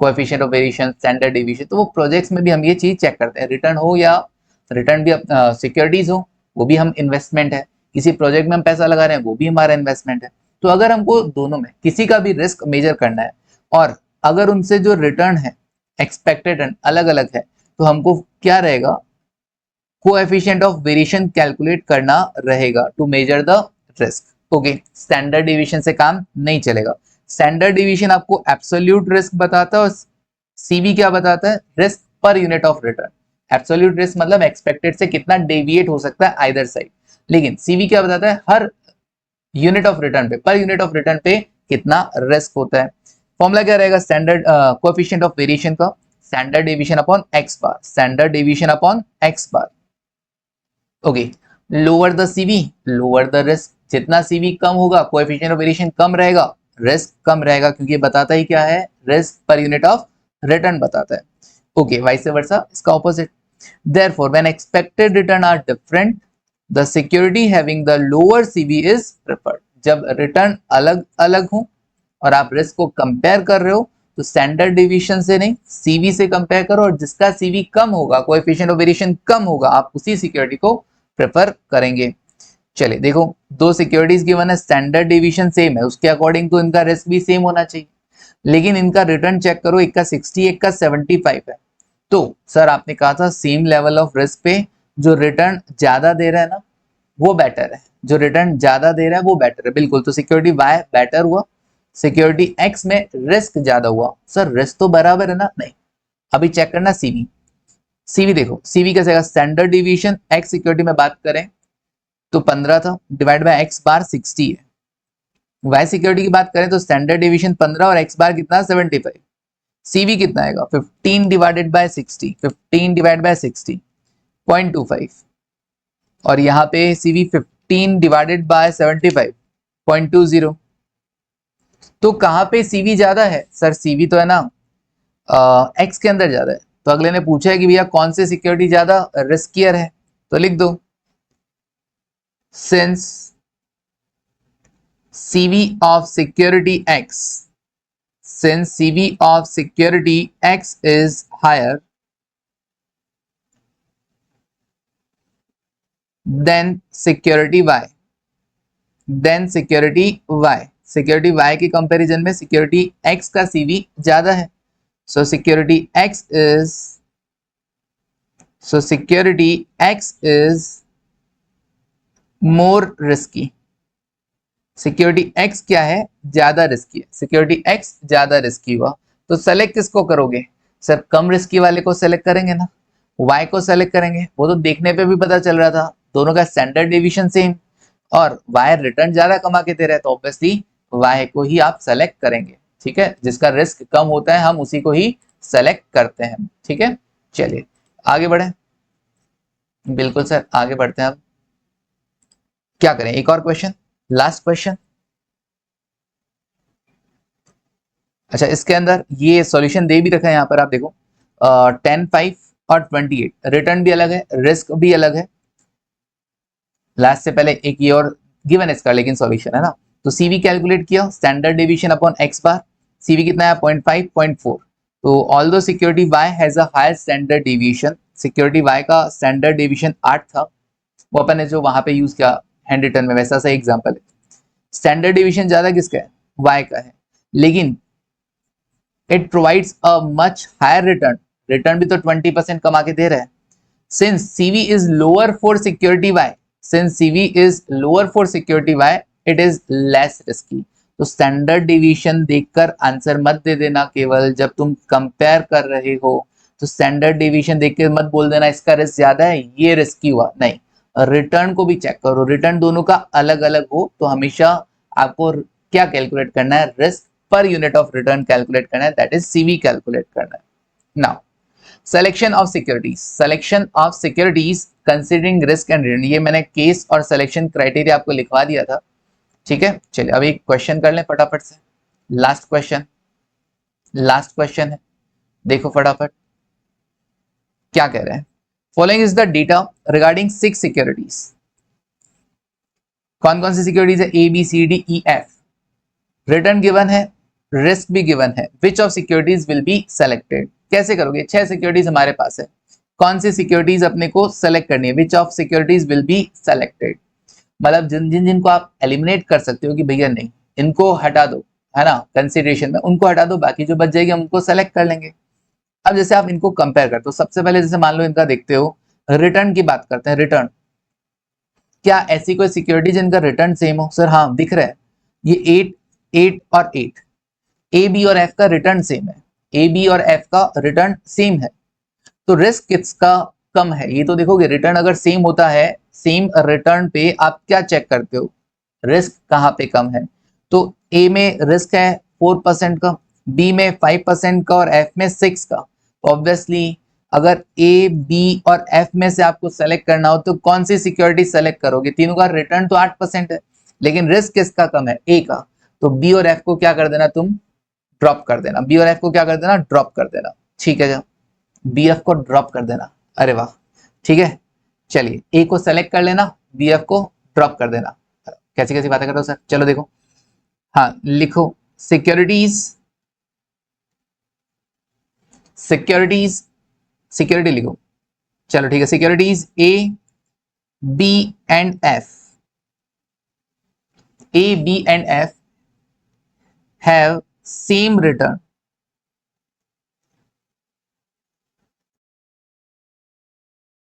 coefficient of variation, standard deviation. तो वो प्रोजेक्ट्स में भी हम ये चीज चेक करते हैं, रिटर्न हो या रिटर्न भी सिक्योरिटीज हो, वो भी हम इन्वेस्टमेंट है, किसी प्रोजेक्ट में हम पैसा लगा रहे हैं वो भी हमारा इन्वेस्टमेंट है। तो अगर हमको दोनों में किसी का भी रिस्क मेजर करना है और अगर उनसे जो रिटर्न है एक्सपेक्टेड रिटर्न अलग अलग है, तो हमको क्या रहेगा, कोएफिशिएंट ऑफ वेरिएशन कैलकुलेट करना रहेगा to measure the risk. Okay, standard deviation से काम नहीं चलेगा। स्टैंडर्ड डिवीजन आपको एब्सोल्यूट रिस्क बताता है और सीवी क्या बताता है, risk per unit of return. Absolute risk मतलब एक्सपेक्टेड से कितना डेविएट हो सकता है आइदर साइड, लेकिन सीवी क्या बताता है, हर यूनिट ऑफ रिटर्न पे, पर यूनिट ऑफ रिटर्न पे कितना रिस्क होता है। फॉर्मूला क्या रहेगा स्टैंडर्ड कोएफिशिएंट ऑफ वेरिएशन का, standard deviation upon X bar, standard deviation upon X bar. Okay, lower the CV lower the risk, जितना सीवी कम होगा कोएफिशिएंट ऑफ वेरिएशन कम रहेगा, रिस्क कम रहेगा, क्योंकि ये बताता ही क्या है, risk per unit of return बताता है। ओके, वाइस वर्सा इसका opposite. Therefore, when expected return are different, the security having the lower CV is preferred. जब रिटर्न अलग अलग हो और आप रिस्क को कंपेयर कर रहे हो, तो स्टैंडर्ड डिवीजन से नहीं सीवी से कंपेयर करो, और जिसका सीवी कम होगा, कोएफिशिएंट ऑफ वेरिएशन कम होगा, आप उसी सिक्योरिटी को प्रेफर करेंगे। चलिए देखो, दो सिक्योरिटीज गिवन है, स्टैंडर्ड डिवीजन सेम है, उसके अकॉर्डिंग तो इनका रिस्क भी सेम होना चाहिए, लेकिन इनका रिटर्न चेक करो, एक का 60 एक का 75 है। तो सर आपने कहा था सेम लेवल ऑफ रिस्क पे जो रिटर्न ज्यादा दे रहा है ना वो बेटर है, जो रिटर्न ज्यादा दे रहा है वो बेटर है, बिल्कुल। तो सिक्योरिटी वाई बेटर हुआ, सिक्योरिटी एक्स में रिस्क ज्यादा हुआ। सर रिस्क तो बराबर है ना? नहीं, अभी चेक करना सीवी। सीवी देखो, सीवी कैसे आएगा, स्टैंडर्ड डिवीजन एक्स सिक्योरिटी में बात करें तो 15 था, डिवाइड बाय एक्स बार 60 है। वाई सिक्योरिटी की बात करें तो स्टैंडर्ड डिवीजन 15 और एक्स बार कितना, 75। सीवी कितना आएगा, 15 डिवाइडेड बाय 60, 15 डिवाइड बाय 60 0.25, और यहाँ पे सीवी 15 डिवाइडेड बाय 75 0.20। तो कहाँ पे सीवी ज्यादा है सर? सीवी तो है ना एक्स के अंदर ज्यादा है। तो अगले ने पूछा है कि भैया कौन से सिक्योरिटी ज्यादा रिस्कियर है, तो लिख दो since CV of security x, since CV of security X is higher than security Y, then security Y, security Y के कंपैरिजन में security X का CV ज्यादा है। So security X is more risky। Security x क्या है, ज्यादा risky है, security x ज्यादा रिस्की हुआ। तो सेलेक्ट किसको करोगे सर? कम रिस्की वाले को सेलेक्ट करेंगे ना, वाई को सेलेक्ट करेंगे। वो तो देखने पे भी पता चल रहा था दोनों का स्टैंडर्ड डिवीजन सेम और वाई रिटर्न ज्यादा कमा के दे रहे हैं, तो ऑब्वियसली वाई को ही आप सेलेक्ट करेंगे। ठीक है, जिसका रिस्क कम होता है हम उसी को ही सेलेक्ट करते हैं। ठीक है, चलिए आगे बढ़े। बिल्कुल सर, आगे बढ़ते हैं। अब क्या करें, एक और क्वेश्चन, लास्ट क्वेश्चन। अच्छा, इसके अंदर ये सॉल्यूशन दे भी रखा है यहाँ पर, आप देखो 10, 5 और 28, रिटर्न भी अलग है, रिस्क भी अलग है। लास्ट से पहले एक ये और गिवन इसका, लेकिन सॉल्यूशन है ना। तो सीवी कैलकुलेट किया, standard deviation upon X bar, CV कितना है 0.5, 0.4। तो although security Y has a higher standard deviation, security Y का स्टैंडर्ड डिवीजन 8 था, वो अपन ने जो वहां पे यूज किया हैंड रिटन में, वैसा सा एग्जांपल है। स्टैंडर्ड डिवीजन ज्यादा किसका है? y का है, लेकिन it provides a much higher return, return भी तो 20% कमा के दे रहा है। Since CV is lower for security y, since CV is lower for security y, it is less risky. तो स्टैंडर्ड डिवीजन देखकर आंसर मत दे देना, केवल जब तुम कंपेयर कर रहे हो तो स्टैंडर्ड डिवीजन देख के मत बोल देना इसका रिस्क ज्यादा है ये रिस्की हुआ, नहीं, रिटर्न को भी चेक करो, रिटर्न दोनों का अलग अलग हो तो हमेशा आपको क्या कैलकुलेट करना है? Risk per unit of return calculate करना है, दैट इज CV कैलकुलेट करना है। Now selection of securities, selection of securities considering risk and return, ये मैंने केस और सिलेक्शन क्राइटेरिया आपको लिखवा दिया था, ठीक है। चलिए अब एक क्वेश्चन कर लें फटाफट से, लास्ट क्वेश्चन, लास्ट क्वेश्चन है, देखो फटाफट क्या कह रहे हैं। Following is the data regarding 6 securities, कौन कौन सी सिक्योरिटीज है? ABCDEF, रिटर्न गिवन है, रिस्क भी गिवन है, which of securities will be selected, कैसे करोगे? 6 सिक्योरिटीज हमारे पास है, कौन सी सिक्योरिटीज अपने को सेलेक्ट करनी है? Which of securities will be selected, मतलब जिनको आप एलिमिनेट कर सकते हो कि भैया नहीं इनको हटा दो, है ना, कंसिडरेशन में उनको हटा दो, बाकी जो बच जाएगी हम उनको सेलेक्ट कर लेंगे। अब जैसे आप इनको कंपेयर करते हो, सबसे पहले जैसे मान लो इनका देखते हो, रिटर्न की बात करते हैं, रिटर्न, क्या ऐसी कोई सिक्योरिटी जिनका रिटर्न सेम हो? सर हाँ दिख रहा है, ये 8 8 और 8, AB और F का रिटर्न सेम है, AB और F का रिटर्न सेम है, तो रिस्क किसका कम है? ये तो देखोगे, रिटर्न अगर सेम होता है, सेम रिटर्न पे आप क्या चेक करते हो? रिस्क कहाँ पे कम है? तो A में रिस्क है 4% का, B में 5% का और F में 6 का। ऑब्वियसली अगर A, B और F में से आपको सेलेक्ट करना हो तो कौन सी सिक्योरिटी सेलेक्ट करोगे? तीनों का रिटर्न तो 8% है, लेकिन रिस्क किसका कम है? A का, तो B और F को क्या कर देना तुम? ड्रॉप कर देना, B और F को क्या कर देना? ड्रॉप कर देना, ठीक है, BF को ड्रॉप कर देना, अरे वाह, ठीक है। चलिए A को सेलेक्ट कर लेना, BF को ड्रॉप कर देना, कैसी कैसी बातें कर रहे हो सर? चलो देखो, हाँ लिखो सिक्योरिटीज, सिक्योरिटीज, सिक्योरिटी लिखो, चलो ठीक है, securities A, B and F, A, B and F have same return,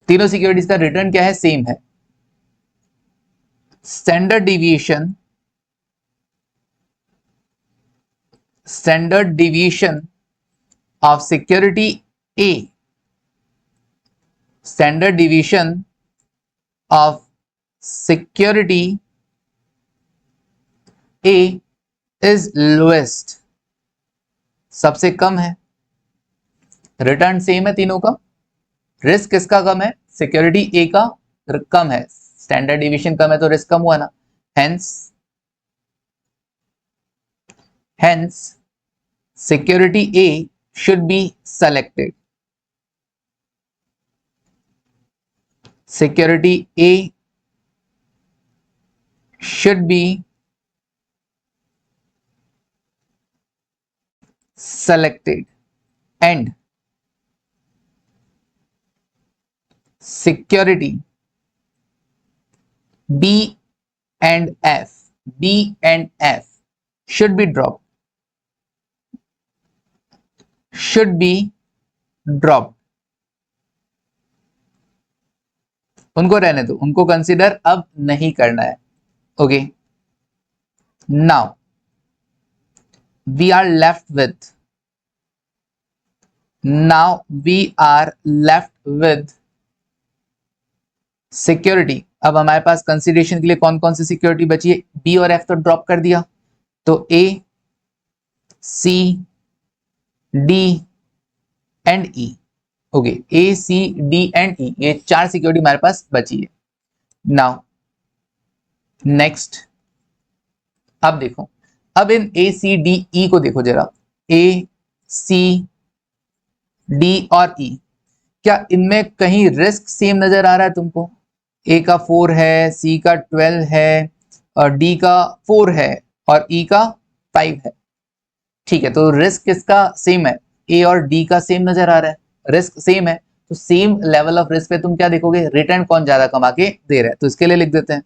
तीनों सिक्योरिटीज का रिटर्न क्या है? सेम है। Standard deviation, standard deviation of security A, standard deviation of security A is lowest, सबसे कम है, रिटर्न सेम है तीनों का, रिस्क किसका कम है? सिक्योरिटी A का कम है, स्टैंडर्ड डिविएशन कम है तो रिस्क कम हुआ ना, hence security A should be selected, security A should be selected and security B and F, B and F should be dropped, should be dropped, उनको रहने दो, उनको कंसीडर अब नहीं करना है, okay. Now we are left with, now we are left with security. अब हमारे पास कंसीडरेशन के लिए कौन कौन सी सिक्योरिटी बची है? बी और एफ तो ड्रॉप कर दिया, तो A, C, D and E, okay, A, C, D and E, ये 4 सिक्योरिटी हमारे पास बची है। नाउ नेक्स्ट, अब देखो, अब इन ए, सी, डी, ई को देखो जरा, ए, सी, डी और ई, क्या इनमें कहीं रिस्क सेम नजर आ रहा है तुमको? ए का 4 है, सी का 12 है, और डी का 4 है और ई का 5 है, ठीक है, तो रिस्क किसका सेम है? ए और डी का सेम नजर आ रहा है, रिस्क सेम है, तो सेम लेवल ऑफ रिस्क पे तुम क्या देखोगे, रिटर्न कौन ज्यादा कमा के दे रहा है। तो इसके लिए लिख देते हैं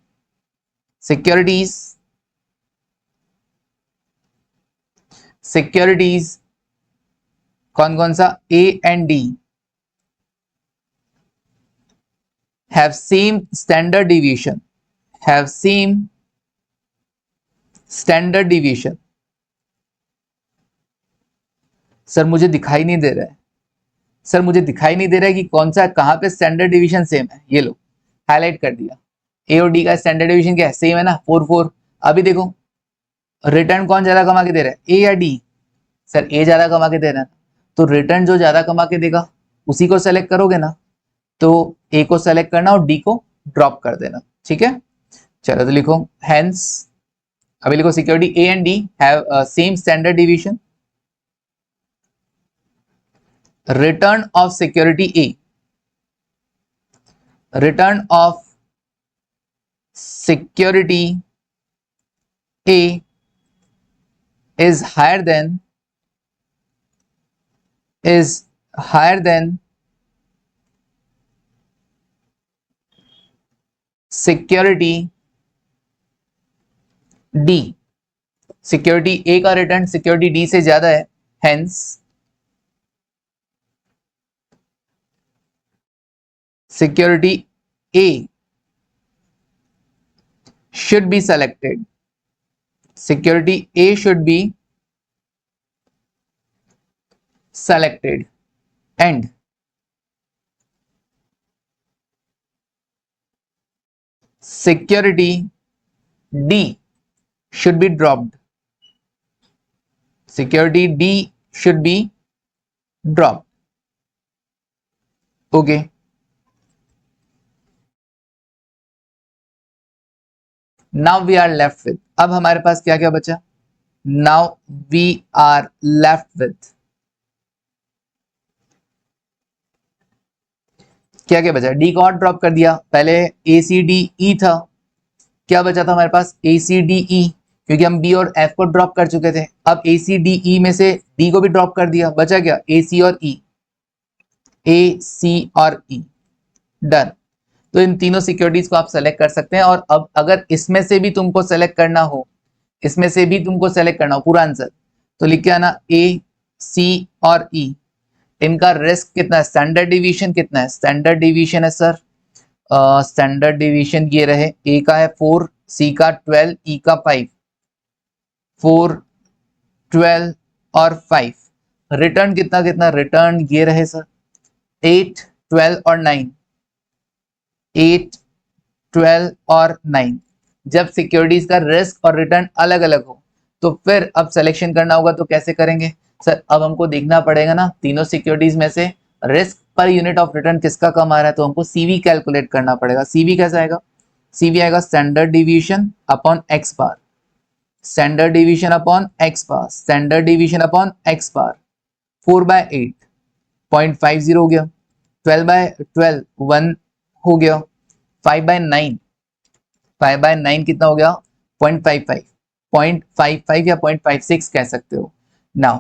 सिक्योरिटीज कौन कौन सा, ए and D have same standard deviation, have same standard deviation। Sir मुझे दिखाई नहीं दे रहा है, सर मुझे दिखाई नहीं दे रहा है कि कौन सा कहां पे स्टैंडर्ड डिवीजन सेम है। ये लो हाईलाइट कर दिया, ए और डी का स्टैंडर्ड डिवीजन क्या है, सेम है ना, 4 4। अभी देखो रिटर्न कौन ज्यादा कमा के दे रहा है, ए या डी। सर ए ज्यादा कमा के दे रहा है, तो रिटर्न जो ज्यादा कमा के देगा उसी को सेलेक्ट करोगे ना। तो ए को सेलेक्ट करना और डी को ड्रॉप कर देना, ठीक है। चलो तो लिखो हेंस, अभी लिखो security A and D have same standard division, return of security A, return of security A is higher than security D. Security A का रिटर्न सिक्योरिटी डी से ज्यादा है, hence security A should be selected, security A should be selected and security D should be dropped, security D should be dropped। okay, now we are left with, अब हमारे पास क्या क्या बचा, now we are left with क्या क्या बचा, D को और ड्रॉप कर दिया, पहले ए सी डी ई था, क्या बचा था हमारे पास ए सी डी ई, क्योंकि हम बी और एफ को ड्रॉप कर चुके थे। अब ए सी डी ई में से डी को भी ड्रॉप कर दिया, बचा क्या ए सी और ई, ए सी और ई, डन। तो इन तीनों सिक्योरिटीज को आप सेलेक्ट कर सकते हैं। और अब अगर इसमें से भी तुमको सेलेक्ट करना हो, इसमें से भी तुमको सेलेक्ट करना हो पूरा आंसर, तो लिख के आना ए सी और ई, इनका रिस्क कितना है, स्टैंडर्ड डिवीजन कितना है, स्टैंडर्ड डिवीजन है सर, स्टैंडर्ड डिवीजन ये रहे, ए का है 4, सी का 12, ई का 5, 4 12 और 5। रिटर्न कितना कितना, रिटर्न ये रहे सर 8 12 और 9, 8 12 और 9। जब सिक्योरिटीज का रिस्क और रिटर्न अलग अलग हो तो फिर अब सिलेक्शन करना होगा, तो कैसे करेंगे सर, अब हमको देखना पड़ेगा ना तीनों सिक्योरिटीज में से risk per unit of return किसका कम आ रहा है, तो हमको सीवी कैलकुलेट करना पड़ेगा। सीवी कैसा आएगा, सीवी आएगा स्टैंडर्ड डिवीजन अपॉन एक्स बार, स्टैंडर्ड डिवीजन अपॉन एक्स बार, स्टैंडर्ड डिवीजन अपॉन एक्स बार। 4/8 0.50 हो गया, 12/12 1 हो गया, 5/9 कितना हो गया 0.55, 0.55 या 0.56 कह सकते हो। नाउ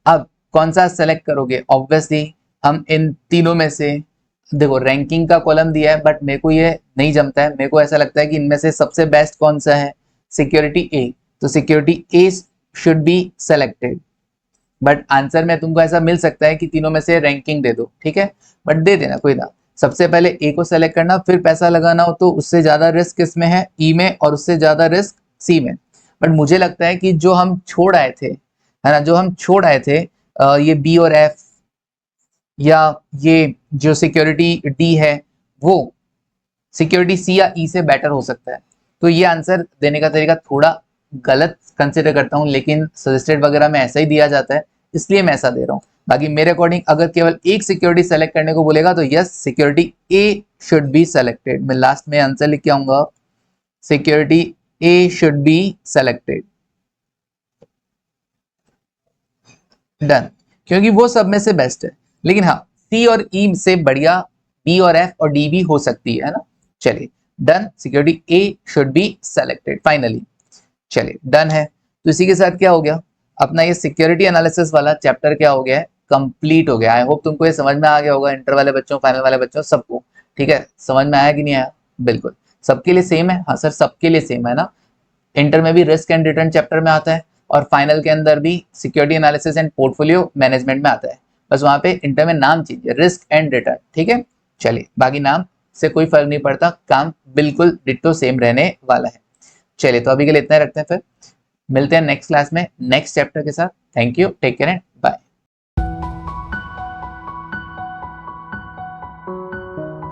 अब कौन सा सेलेक्ट करोगे, ऑब्वियसली हम इन तीनों में से, देखो रैंकिंग का कॉलम दिया है बट मेरे को ये नहीं जमता है, मेरे को ऐसा लगता है कि इनमें से सबसे बेस्ट कौन सा है, सिक्योरिटी ए। तो security A should be selected, but answer में तुमको ऐसा मिल सकता है कि तीनों में से रैंकिंग दे दो, ठीक है, बट दे देना कोई ना। सबसे पहले ए को सेलेक्ट करना, फिर पैसा लगाना हो तो उससे ज्यादा रिस्क किसमें है, ई में, और उससे ज्यादा रिस्क सी में। बट मुझे लगता है कि जो हम छोड़ आए थे, है ना, जो हम छोड़ आए थे ये बी और एफ, या ये जो सिक्योरिटी डी है वो सिक्योरिटी सी या ई से बेटर हो सकता है। तो ये आंसर देने का तरीका थोड़ा गलत कंसिडर करता हूँ, लेकिन सजेस्टेड वगैरह में ऐसा ही दिया जाता है, इसलिए मैं ऐसा दे रहा हूँ। बाकी मेरे अकॉर्डिंग अगर केवल एक सिक्योरिटी सेलेक्ट करने को बोलेगा तो yes, security A should be selected. मैं लास्ट में आंसर लिख के आऊंगा, security A should be selected, done, क्योंकि वो सब में से बेस्ट है। लेकिन हाँ, सी और ई से बढ़िया बी और एफ और डी भी हो सकती है ना। चलिए done, security A should be selected finally. चलिए डन है। तो इसी के साथ क्या हो गया, अपना ये सिक्योरिटी एनालिसिस वाला चैप्टर क्या हो गया है, कंप्लीट हो गया। आई होप तुमको ये समझ में आ गया होगा, इंटर वाले बच्चों, फाइनल वाले बच्चों, सबको। ठीक है, समझ में आया कि नहीं आया? बिल्कुल सबके लिए सेम है। हाँ सर, सबके लिए सेम है ना। इंटर में भी रिस्क एंड रिटर्न चैप्टर में आता है और फाइनल के अंदर भी security analysis and portfolio management में आता है। बस वहां पे इंटर में नाम चेंज है, रिस्क एंड रिटर्न। ठीक है, चलिए बाकी नाम से कोई फर्क नहीं पड़ता, काम बिल्कुल डिट्टो सेम रहने वाला है। चलिए तो अभी के लिए इतना ही रखते हैं, फिर मिलते हैं नेक्स्ट क्लास में नेक्स्ट चैप्टर के साथ। Thank you, take care.